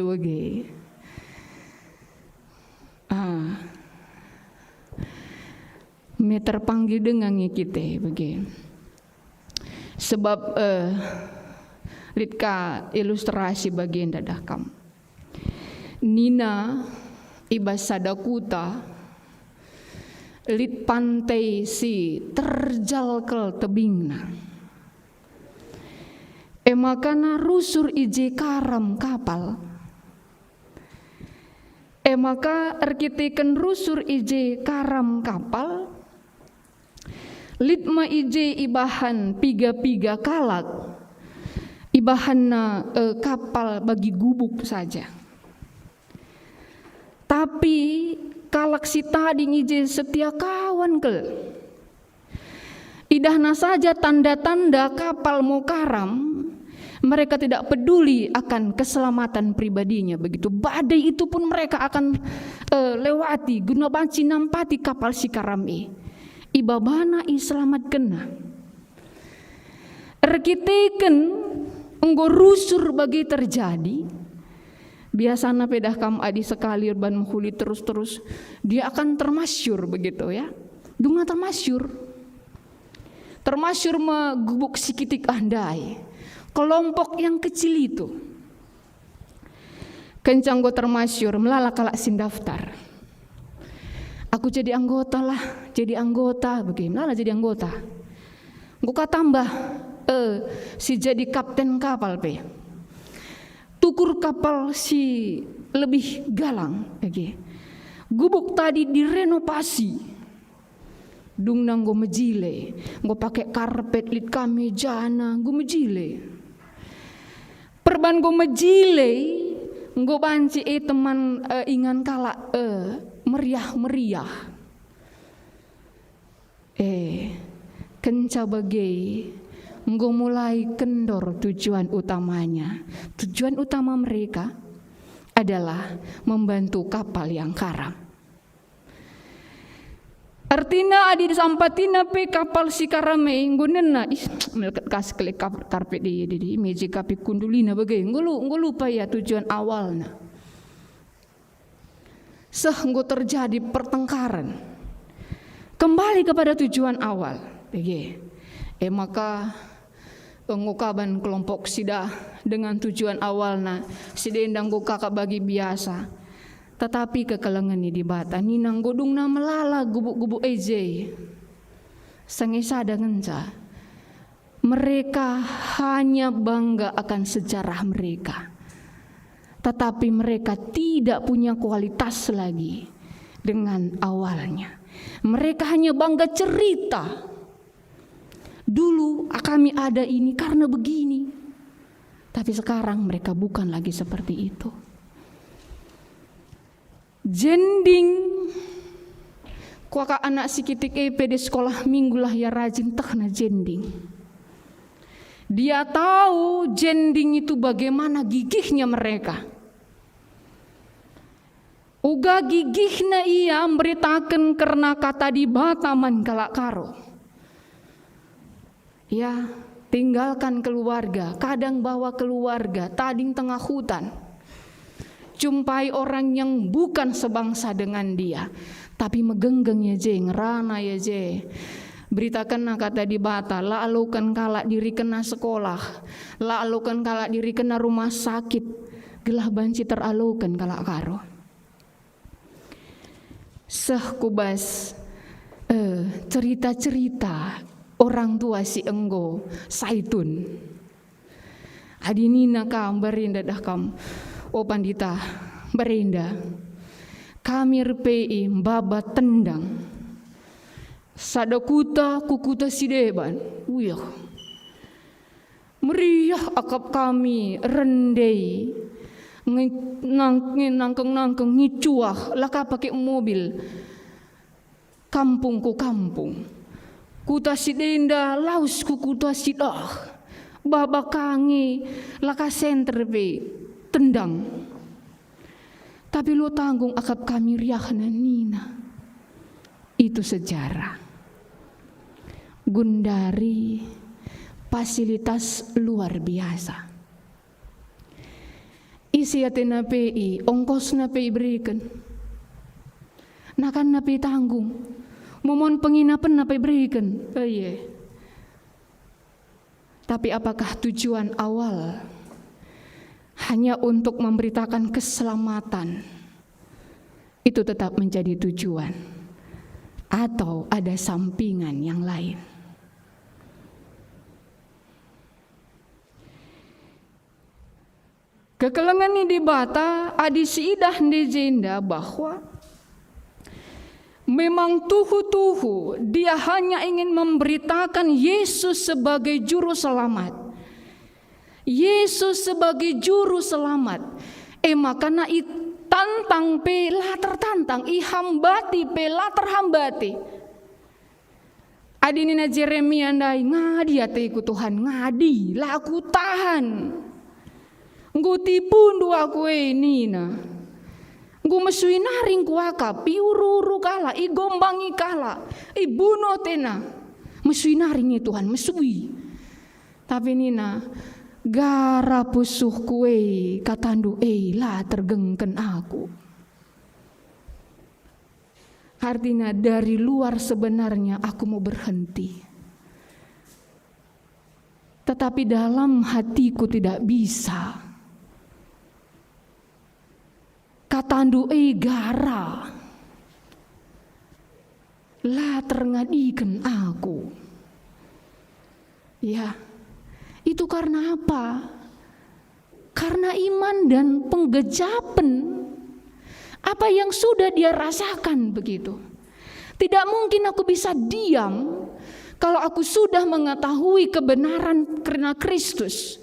Me terpanggil dengan kita begini. Sebab litka ilustrasi bagian dadakam. Nina ibas sadakuta lit pantai si terjal ke tebingna. Makana rusur ije karam kapal. Maka arkiteken rusur ije karam kapal. Litma ije ibahan piga-piga kalak. Ibahan kapal bagi gubuk saja. Tapi kalak si tadi ije setia kawan ke. Idahna saja tanda-tanda kapal mau karam. Mereka tidak peduli akan keselamatan pribadinya. Begitu badai itu pun mereka akan lewati. Guna banci nampati kapal si karam ibabana selamat kena. Rekiteken enggo rusur bagi terjadi. Biasanya pedah kam adi sekali urban menghuli terus-terus dia akan termasyur begitu ya. Dunga termasyur. Termasyur megubuk sikitik andai. Kelompok yang kecil itu. Kencang go termasyur melala kalak sin daftar. Aku jadi anggota lah, bagaimana jadi anggota? Gua tambah, si jadi kapten kapal pe. Tukur kapal si lebih galang, Gubuk tadi direnovasi. Dung nang gua mejile, gua pakai karpet lit kamejana, gua mejile. Perban gua mejile, gua banci teman ingan kalak meriah-meriah. Kenca bagai enggo mulai kendor tujuan utamanya. Tujuan utama mereka adalah membantu kapal yang karam. Artinya adi sampatina pe kapal si karame nggonena kas kele karpet di meja kapi kundulina bagai nggo lupa ya tujuan awalnya. Sehingga terjadi pertengkaran. Kembali kepada tujuan awal. Maka pengukaban kelompok sida dengan tujuan awalnya sidendang go kakak bagi biasa. Tetapi kekelengan di bata ninang godung na melala gubuk-gubuk eje. Sangesa dengan Mereka hanya bangga akan sejarah mereka, tetapi mereka tidak punya kualitas lagi dengan awalnya. Mereka hanya bangga cerita, dulu kami ada ini karena begini. Tapi sekarang mereka bukan lagi seperti itu. Jending kuaka anak sikitik epe di sekolah minggu lah ya rajin tekna jending. Dia tahu jending itu bagaimana gigihnya mereka. Uga gigihna ia memberitakan karena kata di bataman kalak karo. Ya, tinggalkan keluarga, kadang bawa keluarga, tading tengah hutan. Jumpai orang yang bukan sebangsa dengan dia, tapi megenggeng ya je, ngerana ya je. Beritakan kata di bata, la alukan kalak diri kena sekolah, la alukan kalak diri kena rumah sakit, gelah banci teralukan kalak karo. Kubas cerita-cerita orang tua si enggo Saitun. Adinina kam berinda dah kam. O pandita berinda. Kami RPI mbaba tendang. Sadakuta kukuta sideban. Uyah. Meriah akap kami rendai. Nangkeng ngicuah laka pakai mobil kampung ku kampung kuta sidenda laus ku kuta sidah baba kangi laka senter be tendang. Tapi lo tanggung akap kami riahna nina. Itu sejarah. Gundari fasilitas luar biasa. Isi atina PI, ongkos na PI berikan. Nakan na PI tanggung. Momon penginapan na PI berikan. Oh iya. Tapi apakah tujuan awal hanya untuk memberitakan keselamatan? Itu tetap menjadi tujuan. Atau ada sampingan yang lain? Kekelengan ini di bata adi siidah di jenda bahwa memang tuhu-tuhu dia hanya ingin memberitakan Yesus sebagai juru selamat. Yesus sebagai juru selamat. Makana tantang pe lah tertantang, hambati pe lah terhambati. Adinina Jeremia ndai ngadi atiku Tuhan ngadi lah aku tahan. Nggu tipu dua kue nina. Nggu mesui naring kuaka, piuru kala, igombangi kala, bunuh tena. Mesui naring Tuhan, mesui. Tapi nina, gara pusuh kue, katandu lah tergengken aku. Artinya dari luar sebenarnya aku mau berhenti. Tetapi dalam hatiku tidak bisa. Katandu gara lah terngadikan aku. Ya, itu karena apa? Karena iman dan penggejapan apa yang sudah dia rasakan begitu. Tidak mungkin aku bisa diam kalau aku sudah mengetahui kebenaran karena Kristus.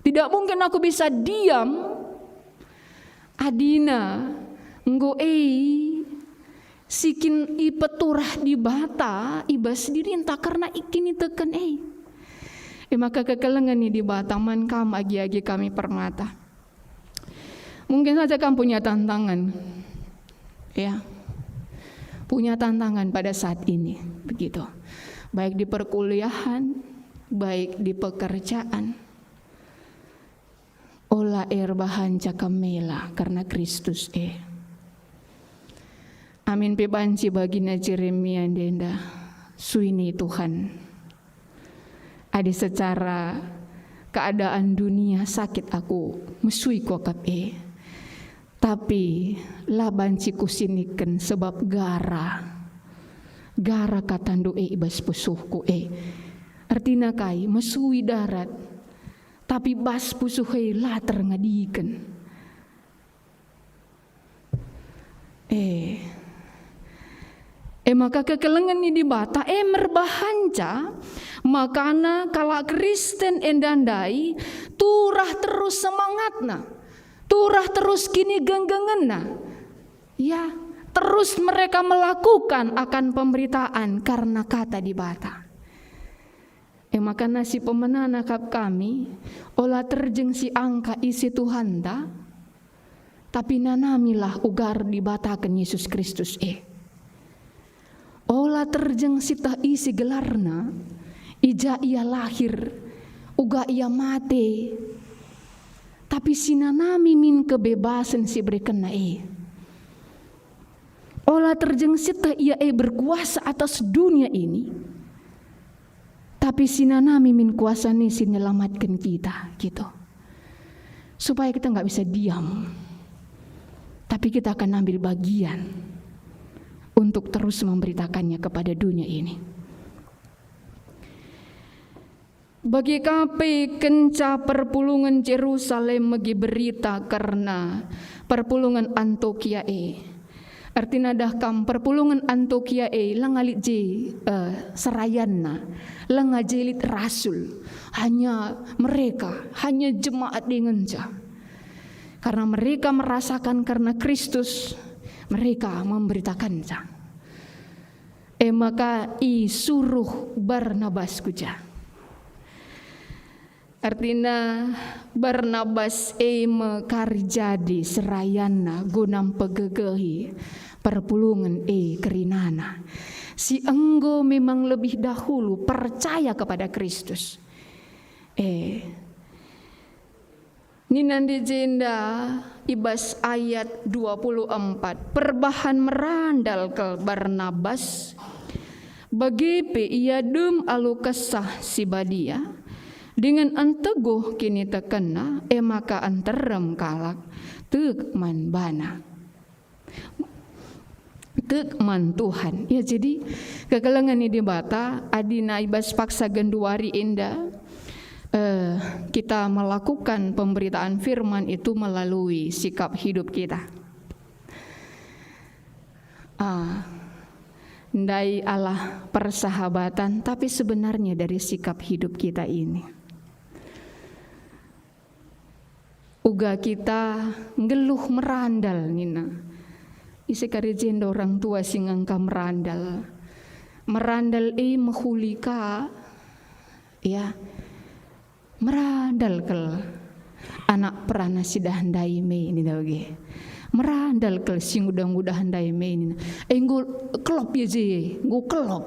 Tidak mungkin aku bisa diam. Adina nggo sikin ipeturah di bata ibas dirinta karena ikini teken maka kekelengan di bata man kam agi-agi kami permata. Mungkin saja kamu punya tantangan, ya, punya tantangan pada saat ini begitu, baik di perkuliahan, baik di pekerjaan. Ola bahan cakamela karena Kristus Amin pebanci bagina Jeremia denda suini Tuhan. Ada secara keadaan dunia sakit aku mesui kokap tapi lah banci kusiniken sebab gara katandu ibas pusuhku Artina kai mesui darat, tapi bas pusuhei latar ngadiken. Maka kekelengan ni di bata merbahanca makana kala Kristen endandai turah terus semangatna, turah terus kini genggengenna, ya terus mereka melakukan akan pemberitaan karena kata di bata. Makana si pemenana kap kami olah terjeng si angka isi Tuhan ta, tapi nanamilah ugar dibatakan Yesus Kristus olah terjeng sitah isi gelarna, ija ia lahir, uga ia mate, tapi sinanami min kebebasan si berikan olah terjeng sitah ia berkuasa atas dunia ini, tapi sinanami min kuasa ni si nyelamatkan kita gitu, supaya kita nggak bisa diam, tapi kita akan ambil bagian untuk terus memberitakannya kepada dunia ini. Bagi kape kenca perpulungan Yerusalem megi berita karena perpulungan Antioquia artinya dah kam perpulungan Antioquia langalit je serayanna langajelit rasul hanya mereka, hanya jemaat dengan karena mereka merasakan karena Kristus mereka memberitakan maka suruh Barnabas kuja. Artinya Barnabas mekarjadi serayana gunam pegegehi perpulungan kerinana. Si enggo memang lebih dahulu percaya kepada Kristus. Ninandi jenda ibas ayat 24 perbahan merandal ke Barnabas bagepe ia dem alu kesah si badia dengan anteguh kini tekena maka anterem kalak tekman bana tekman Tuhan ya. Jadi kekelengan ini di bata adina ibas paksa genduari indah kita melakukan pemberitaan firman itu melalui sikap hidup kita. Ndai Allah persahabatan, tapi sebenarnya dari sikap hidup kita ini. Uga kita ngeluh merandal nina. Isi karijin orang tua singangka merandal. Merandal mehulika ya. Merandal kel anak perana sidah handai me ini dawge merandal kel sing udah handai me ini nggo kelop ya je nggo kelop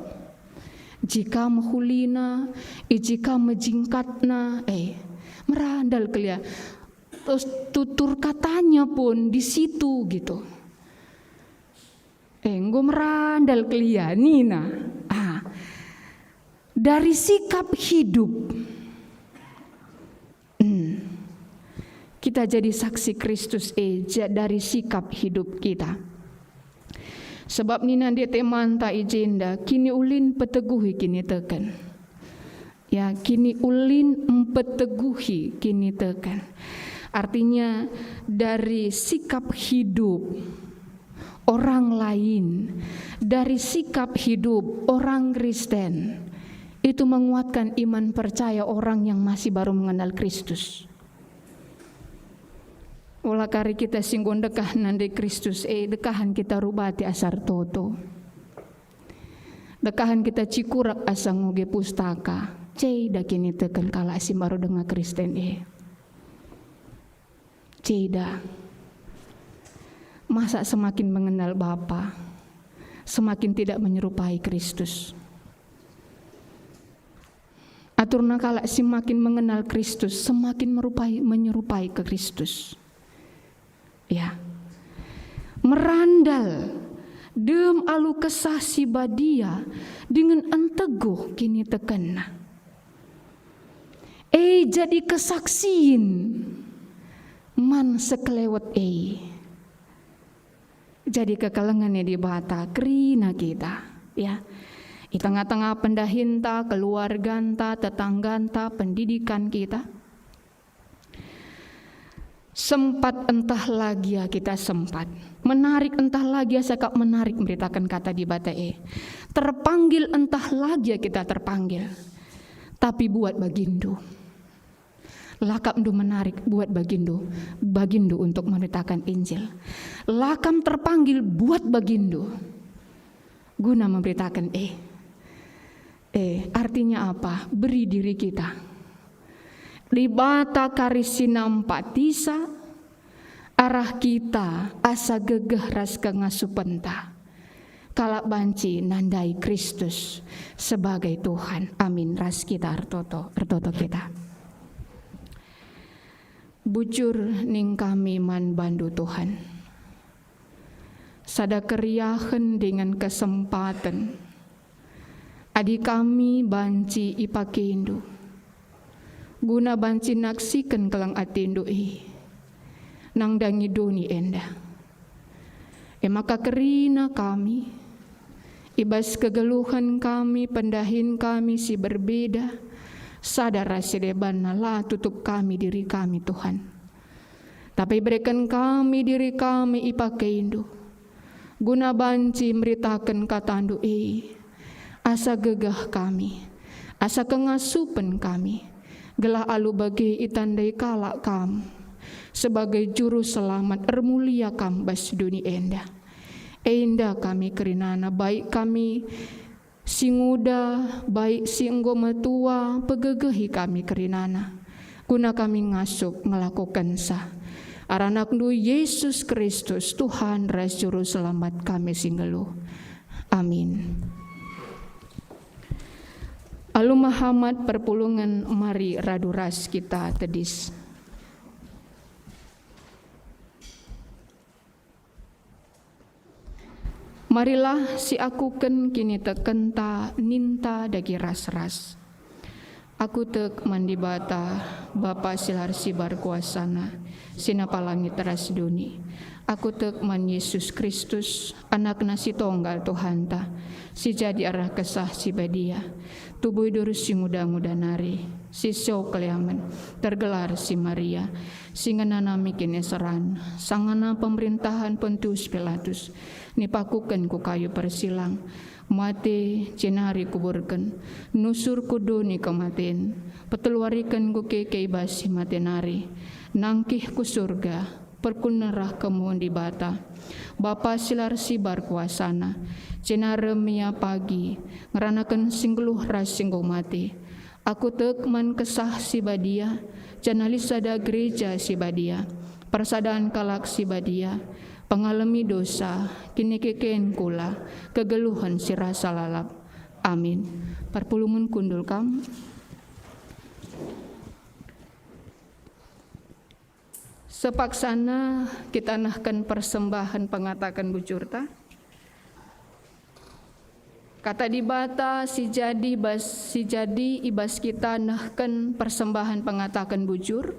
jika mahulina jika mejingkatna merandal kel ya terus tutur katanya pun di situ gitu nggo merandal kel ya nina dari sikap hidup kita jadi saksi Kristus dari sikap hidup kita. Sebab nina dia teman tak ijenda kini ulin peteguhi kini tekan. Ya kini ulin empeteguhi kini tekan. Artinya dari sikap hidup orang lain, dari sikap hidup orang Kristen itu menguatkan iman percaya orang yang masih baru mengenal Kristus. Olah kari kita singgon dekah nande Kristus dekahan kita rubati asar toto. Dekahan kita cikurak asang nguge pustaka. Ceda kini tekan kala asim baru dengan Kristen Ceda. Masa semakin mengenal Bapa, semakin tidak menyerupai Kristus. Aturna kala semakin mengenal Kristus, semakin menyerupai ke Kristus. Ya, merandal dem alu kesah si badia dengan anteguh kini tekena. Jadi kesaksiin man sekelewat jadi kekalengannya di bata krina kita ya. Di tengah-tengah pendahinta, keluarganta, tetangganta, pendidikan kita. Sempat entah lagi ya kita sempat. Menarik entah lagi ya sekap menarik memberitakan kata di batae. Terpanggil entah lagi ya kita terpanggil. Tapi buat bagindo. Lakam du menarik buat bagindo untuk memberitakan Injil. Lakam terpanggil buat bagindo guna memberitakan artinya apa? Beri diri kita libata karisinam patisa arah kita asa gegah ras kengasupenta kalak banci nandai Kristus sebagai Tuhan. Amin. Ras kita artoto kita. Bujur ning kami man bandu Tuhan. Sada keriahan dengan kesempatan. Adi kami banci ipakeindu. Guna banci naksikan kelang atindu nang dangi doni enda. Maka kerina kami. Ibas kegeluhan kami, pendahin kami si berbeda. Sadar rasidebana lah tutup kami diri kami Tuhan. Tapi berikan kami diri kami ipakeindu. Guna banci meritakan katandu asa gegah kami. Asa kengasupen kami. Gelah alu bagi itandai kalak kam. Sebagai juru selamat ermulia kam bas dunia endah. Endah kami kerinana baik kami si muda, baik si enggo metua, pegegehi kami kerinana. Guna kami ngasup melakukan sah. Aranak du Yesus Kristus, Tuhan ras juru selamat kami singgelu. Amin. Alu Muhammad perpulungan mari raduras kita tedis. Marilah si akuken kini tekenta ninta dagi ras-ras. Aku tek mandibata Bapa silar sibar kuasana sinapa langit teras duni. Aku tek man Yesus Kristus anak nasi tonggal Tuhanta si jadi arah kesah si badia. Tubuh durus si muda-muda nari si syau keliaman tergelar si Maria singana mikin eseran sangana pemerintahan Pontius Pilatus nipakukan ku kayu persilang mate cenari kuburkan nusur kuduni kematen peteluarikan ku kekei basi matenari nangkih ku surga perkunerah kemuan di bata Bapa silar sibar kuasana cenare mia pagi ngeranakan singgeluh ras singgo mati aku tekman kesah si badia janali sada gereja si badia persadaan kalak si badia pengalami dosa kini keken kula kegeluhan si rasa lalap. Amin. Perpulumun kundul kam. Sepaksana kita nahkan persembahan pengatakan bujurta. Kata dibata si jadi ibas kita nahkan persembahan pengatakan bujur.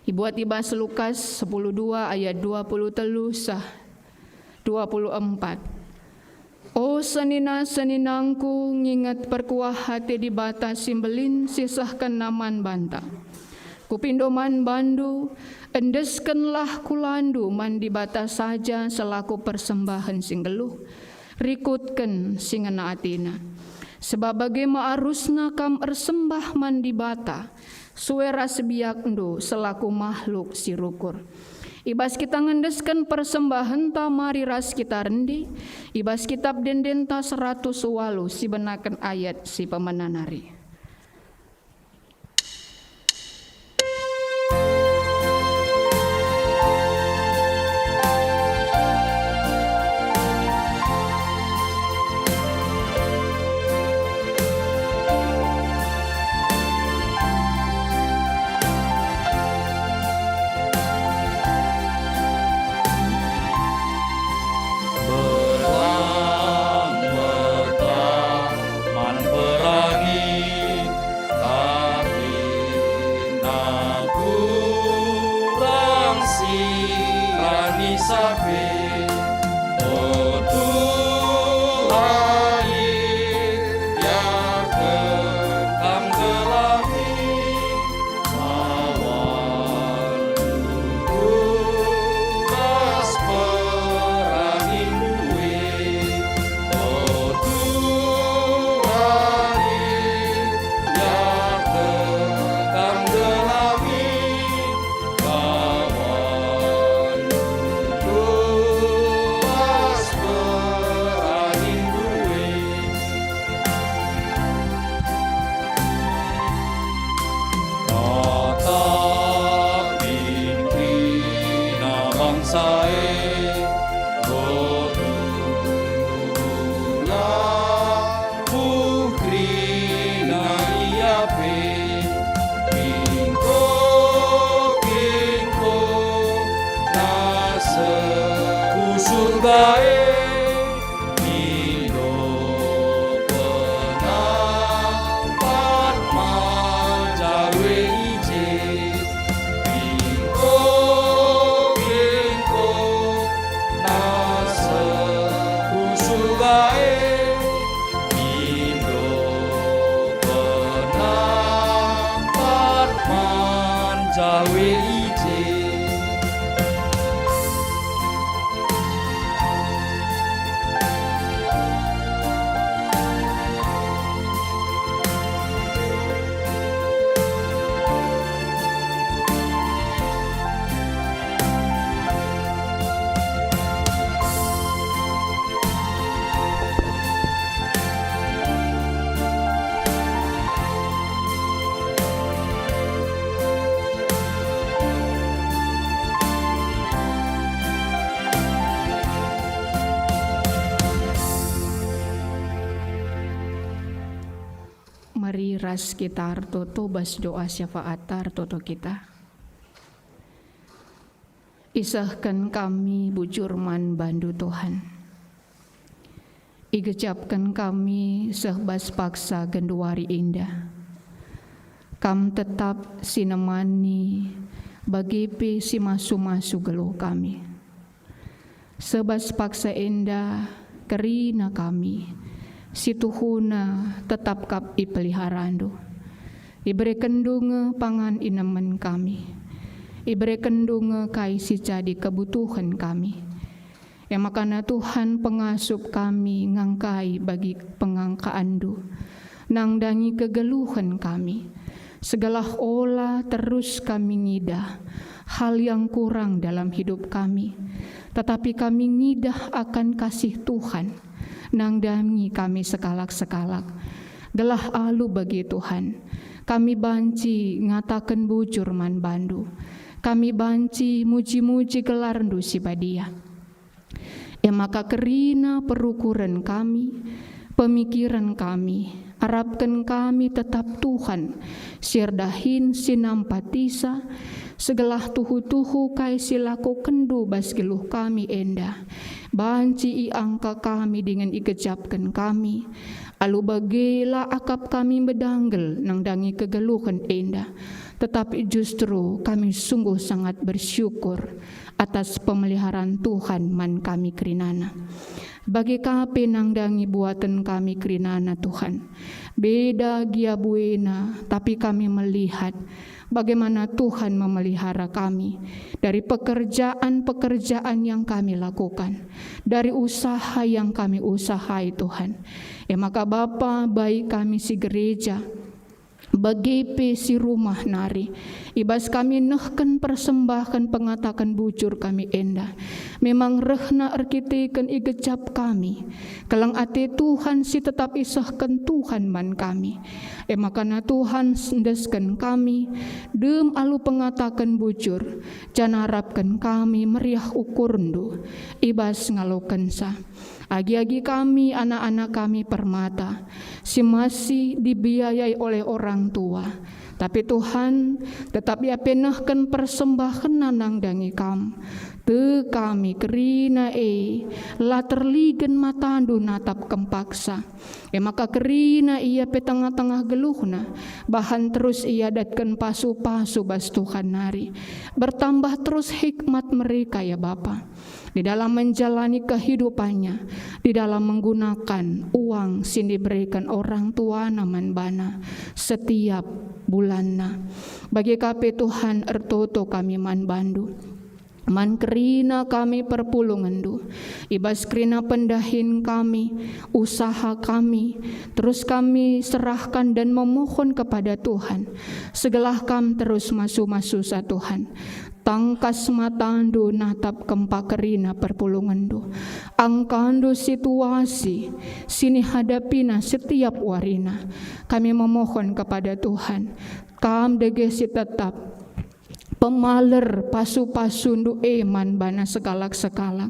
Ibuat ibas Lukas 10:2 ayat 23 sah 24. O senina-seninangku ngingat perkuah hati dibata simbelin sisahkan naman banta. Kupindoman bandu endeskenlah kulandu man dibata saja selaku persembahan singgeluh. Rikutken singena atina. Sebab bagaimana arusna kam ersembah man dibata. Suera sebiak endo selaku makhluk si rukur. Ibas kita ngendeskan persembahan ta mari ras kita rendi. Ibas kitab dendenta 108 si benakan ayat si pemenanari. Man perangi KWIJ. Mari ras kita artoto bas doa syafaat artoto kita. Isahkan kami bujur man bandu Tuhan. Igecapkan kami sehbas paksa genduari indah. Kam tetap sinemani bagi pi si masu-masu geluh kami. Sebas paksa indah kerina kami. Situhuna tetap kap ipeliharandu. Ibere kendunge pangan inemen kami. Ibere kendunge kai si jadi kebutuhan kami. Ya makana Tuhan pengasup kami ngangkai bagi pengangkaandu. Nangdangi kegeluhan kami. Segala olah terus kami ngidah. Hal yang kurang dalam hidup kami. Tetapi kami ngidah akan kasih Tuhan. Nangdangi kami sekalak-sekalak. Gelah alu bagi Tuhan. Kami banci ngatakan bujur man bandu. Kami banci muji-muji gelarndu si badia. Ya maka kerina perukuran kami, pemikiran kami, harapkan kami tetap Tuhan. Sirdahin sinampatisa, segelah tuhu-tuhu kai silaku kendu bas geluh kami endah. Banci i angka kami dengan ikejapkan kami. Alu bagela akap kami bedanggel nangdangi kegeluhan endah. Tetapi justru kami sungguh sangat bersyukur atas pemeliharaan Tuhan man kami kerinana. Bagi kape nangdangi buatan kami kerinana Tuhan. Beda gia buena, tapi kami melihat bagaimana Tuhan memelihara kami dari pekerjaan-pekerjaan yang kami lakukan, dari usaha yang kami usahai Tuhan. Ya maka Bapa, baik kami si gereja, bagi si rumah nari, ibas kami nehken persembahkan pengatakan bujur kami endah. Memang rehna arkiteken igecap kami. Kelang ate Tuhan si tetap isahkan Tuhan man kami. Makana Tuhan sendeskan kami. Dem alu pengatakan bujur. Jana harapkan kami meriah ukurndu. Ibas ngalokan sa. Agi-agi kami, anak-anak kami permata, si masih dibiayai oleh orang tua. Tapi Tuhan tetap ia penahkan persembahan nangdangi kam. Te kami kerina la terligen matandu natap kempaksa. Maka kerina ia petengah-tengah geluhna. Bahan terus ia datkan pasu-pasu bas Tuhan nari. Bertambah terus hikmat mereka ya Bapa. Di dalam menjalani kehidupannya, di dalam menggunakan uang sing diberikan orang tua naman bana setiap bulanna. Bagi kape Tuhan ertoto kami man bandu. Man kerina kami perpulungandu. Ibas kerina pendahin kami, usaha kami, terus kami serahkan dan memohon kepada Tuhan. Segelah kam terus masu-masu sa Tuhan. Tangkas matandu natap kempakerina perpulungandu. Angkandu situasi sini hadapina setiap warina. Kami memohon kepada Tuhan. Kam degesi tetap pemaler pasu-pasundu eman bana sekalak-sekalak.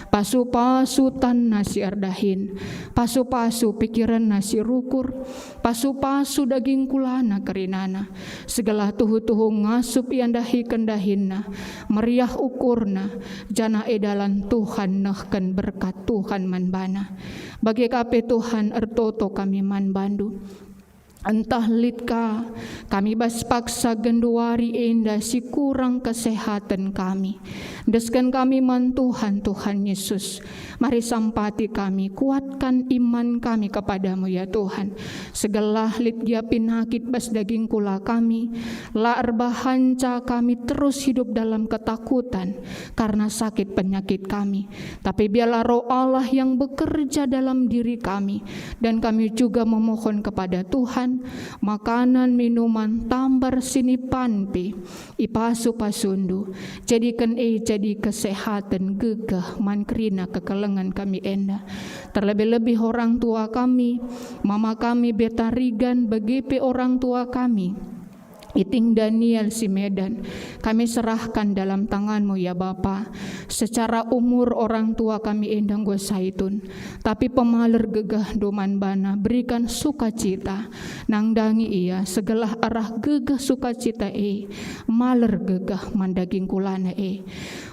Pasu-pasu tan nasi ardahin. Pasu-pasu pikiran nasi rukur. Pasu-pasu daging kulana kerinana. Segala tuhu-tuhu ngasup yandahi kendahinna. Meriah ukurna. Jana edalan Tuhan nehken berkat Tuhan man bana. Bagi kape Tuhan ertoto kami man bandu. Entah litka kami bas paksa genduari endah si kurang kesehatan kami. Deskan kami man Tuhan, Tuhan Yesus. Mari sampati kami, kuatkan iman kami kepadamu ya Tuhan. Segala litgia pinakit bas daging kula kami, laar bahanca kami terus hidup dalam ketakutan karena sakit penyakit kami. Tapi biarlah roh Allah yang bekerja dalam diri kami, dan kami juga memohon kepada Tuhan, makanan, minuman, tambar sinipan pi, ipasu pasundu, jadikan jadi kesehatan gegah mankrina kekelengan kami enda. Terlebih-lebih orang tua kami, mama kami Betarigan, begitu orang tua kami Iting Daniel si Medan, kami serahkan dalam tangan-Mu ya Bapa. Secara umur orang tua kami endang gua saitun, tapi pemaler gegah doman bana, berikan sukacita, nangdangi ia segala arah gegah sukacita maler gegah mandaging kulana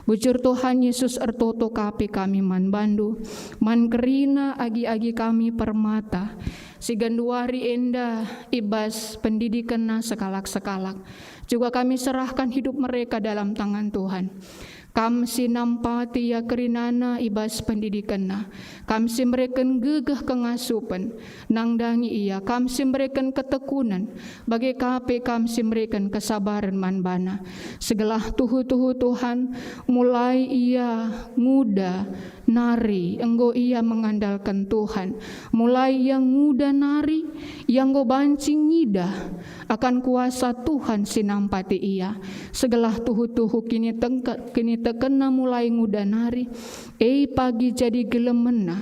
Bujur Tuhan Yesus ertoto kape kami man bandu, man kerina agi-agi kami permata, si ganduari enda ibas pendidikan na sekalak-sekalak. Juga kami serahkan hidup mereka dalam tangan Tuhan. Kam sinampati ya kerinana ibas pendidikan na. Kam si mereken gegah kengasupan, nangdangi ia. Kam si mereken ketekunan, bagi kape kam si mereken kesabaran manbana. Segala tuhu-tuhu Tuhan, mulai ia muda nari, enggo ia mengandalkan Tuhan. Mulai yang muda nari, yang go bancing ngidah, akan kuasa Tuhan sinampati ia. Segala tuhu-tuhu kini tekena mulai muda nari, pagi jadi gelemena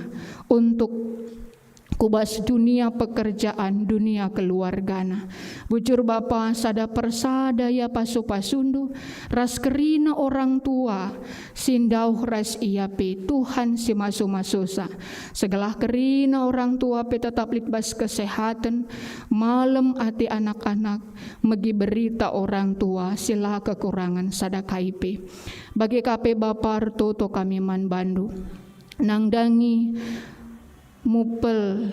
untuk kubas dunia pekerjaan, dunia keluargana. Bujur Bapa sada persada ya pasu-pasundu, ras kerina orang tua, sindau ras ia pe Tuhan si masu-masusa. Segala kerina orang tua pe tetap litbas kesehatan, malam hati anak-anak, megi berita orang tua sila kekurangan sada kaipe. Bagi kape Bapa toto kami man bandu, nangdangi mupel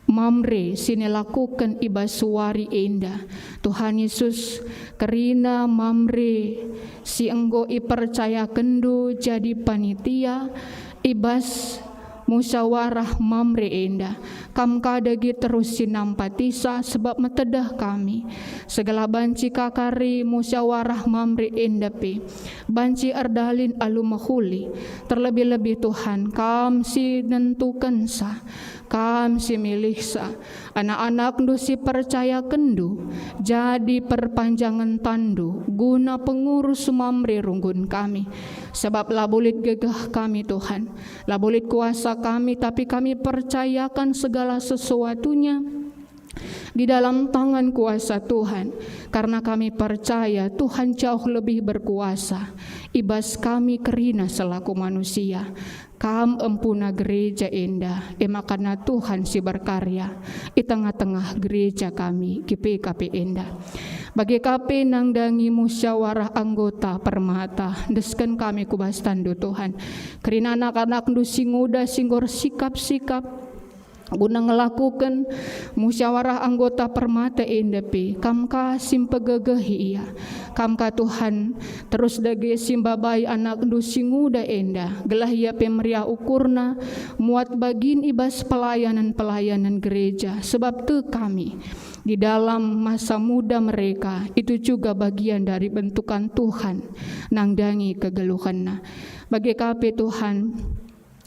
mamre sini lakukan ibasuari enda Tuhan Yesus, kerina mamre si enggo ipercaya kendu jadi panitia ibas musyawarah mamre enda. Kam kadagi terus sinampatisa sebab metedah kami segala banci kakari musyawarah mamre enda pe banci erdalin alu mahuli. Terlebih-lebih Tuhan kam si nentukan sa, kam si milih sa anak-anak ndu si percaya kendu jadi perpanjangan tandu guna pengurus mamre runggun kami. Sebab labulit gegah kami Tuhan, labulit kuasa kami, tapi kami percayakan segala sesuatunya di dalam tangan kuasa Tuhan, karena kami percaya Tuhan jauh lebih berkuasa ibas kami kerina selaku manusia. Kam empuna gereja indah, makana Tuhan si berkarya di tengah-tengah gereja kami GPKP indah. Bagi kape nangdangi musyawarah anggota permata, desken kami kubas tandu Tuhan. Kerina anak-anak du singuda singgor sikap-sikap guna ngelakukan musyawarah anggota permata endepi kamka simpegegehi ia kamka Tuhan terus dage simbabai anak du singuda enda gelah ia pemeriah ukurna muat bagin ibas pelayanan gereja sebab tu kami di dalam masa muda mereka itu juga bagian dari bentukan Tuhan nangdangi kegeluhanna. Bagi kape Tuhan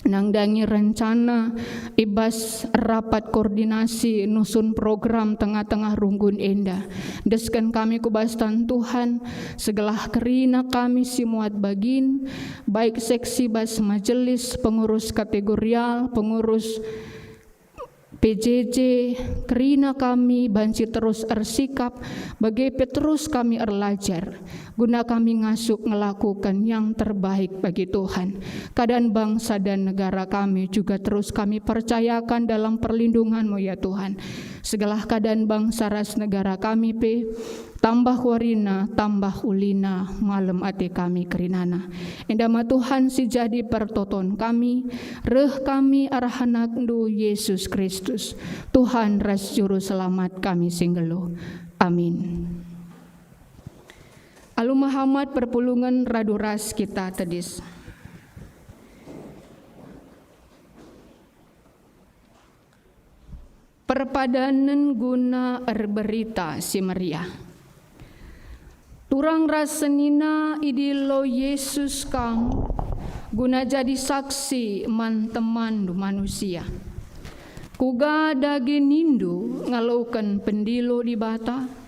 nangdangi rencana ibas rapat koordinasi nusun program tengah-tengah runggun enda. Deskan kami kubastan Tuhan segala kerina kami simuat bagin baik seksi bas majelis, pengurus kategorial, pengurus PJJ, kerina kami banci terus ersikap bagi terus kami erlajar guna kami ngasuk ngelakukan yang terbaik bagi Tuhan. Keadaan bangsa dan negara kami juga terus kami percayakan dalam perlindungan-Mu ya Tuhan. Segala keadaan bangsa ras negara kami tambah warina, tambah ulina, malam ate kami kerinana. Endama Tuhan si jadi pertoton kami, reh kami arahanak ndu Yesus Kristus. Tuhan ras juru selamat kami singgelo. Amin. Alu Muhammad perpulungan raduras kita tedis. Perpadanan guna berita si Maria. Turang rasenina idilo Yesus kam guna jadi saksi man teman manusia. Kuga dage nindu ngalaukan pendilo di bata.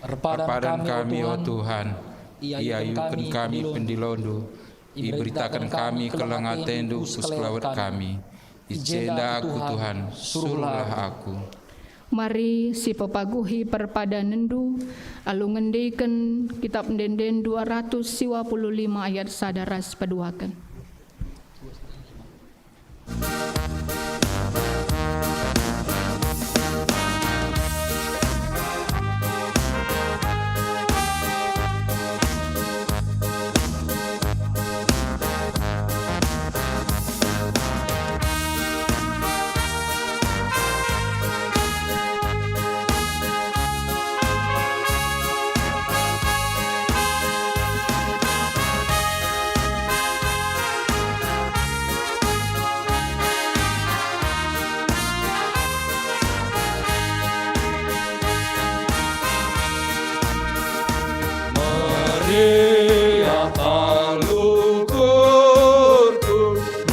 Perpadan kami, O Tuhan, iayukan kami pendilondu, iberitakan kami kelangatendu kuselawat kami. Ijenda aku Tuhan, suruhlah aku. Mari si pepaguhi perpadanendu alu ngendeiken kitab Denden 255 ayat sadaras paduaken. Maria talukurku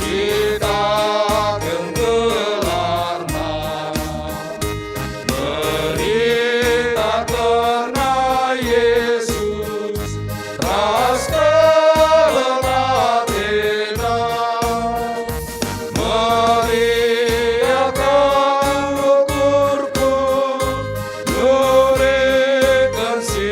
kita gelarna berita karena Yesus ras kelatena Maria talukurku nurikan si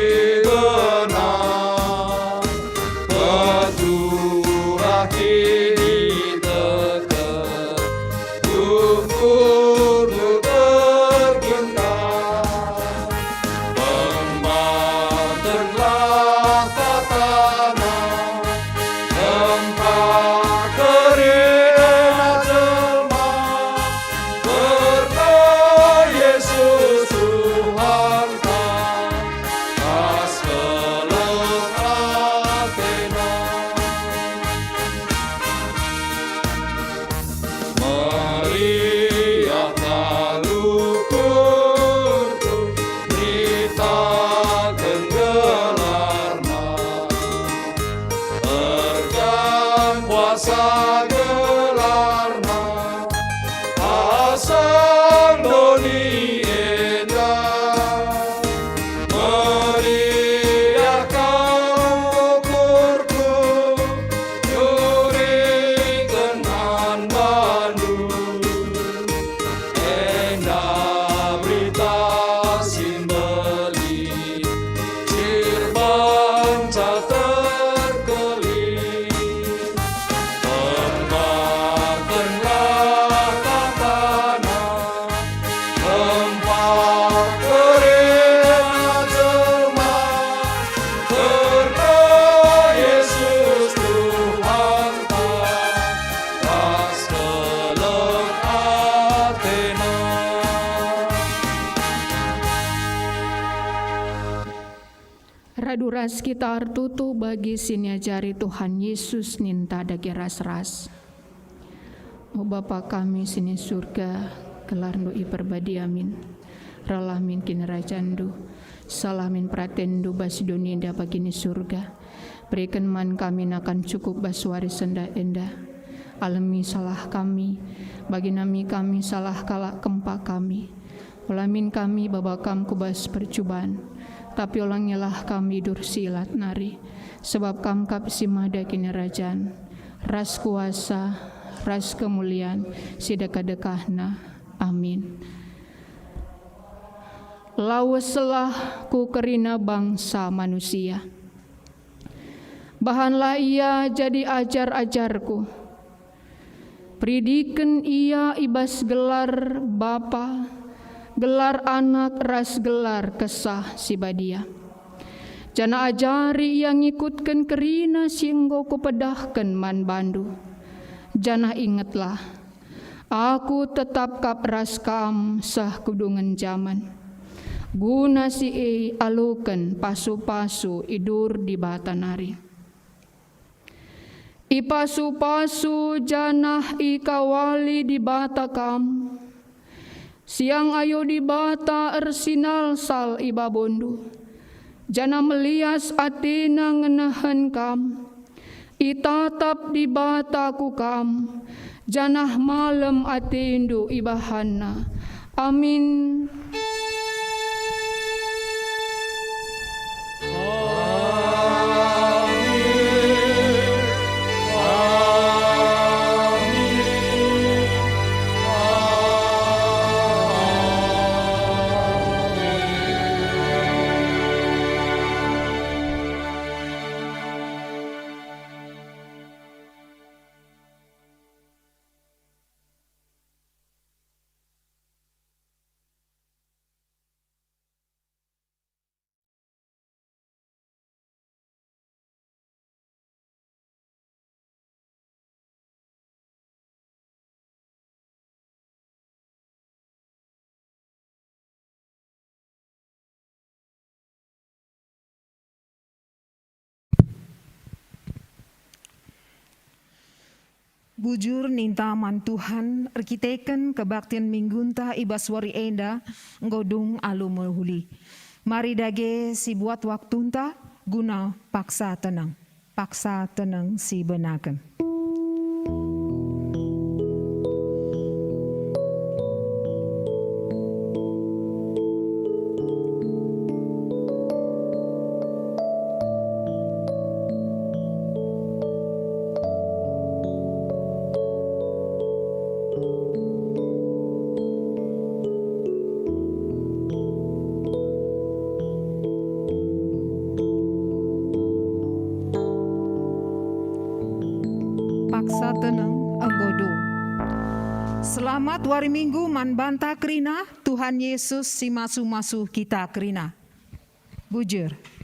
Raduras kita artutu bagi siniajari Tuhan Yesus ninta dagi ras-ras. O Bapa kami sini surga, kelarnu iperbadi amin. Ralamin kini rajandu, salamin pratendu basidoninda bagini surga. Berikan man kami nakan cukup baswari senda enda. Alami salah kami, bagi nami kami salah kalak kempa kami. Ulamin kami babakam kubas percubaan. Tapi ulangilah kami dursilat nari, sebab kamkap simada kini rajan, ras kuasa, ras kemuliaan, sideka-dekahna. Amin. Lawaslah ku kerina bangsa manusia, bahanlah ia jadi ajar-ajarku, pridiken ia ibas gelar Bapa, gelar anak ras gelar kesah si badia. Jana ajari yang ngikutkan kerina singgo kupedahkan man bandu. Jana ingatlah, aku tetap kap ras kam sah kudungan zaman. guna si aluken pasu-pasu idur di batanari. Ipasu-pasu janah ikawali di bata kam, siang ayo di bata ersinal sal ibabondu, jana melias atina ngenahan kam, itatap di bata ku kam, janah malam atindu ibahana. Amin. Bujur ninta man Tuhan, erkiteken kebaktian minggunta ibaswari enda, nggodung alu melhuli. Mari dage si buat waktunta, guna paksa tenang si benaken. Paksa tenang anggodo. Selamat wari minggu man banta kerina, Tuhan Yesus si masu-masu kita kerina. Bujur.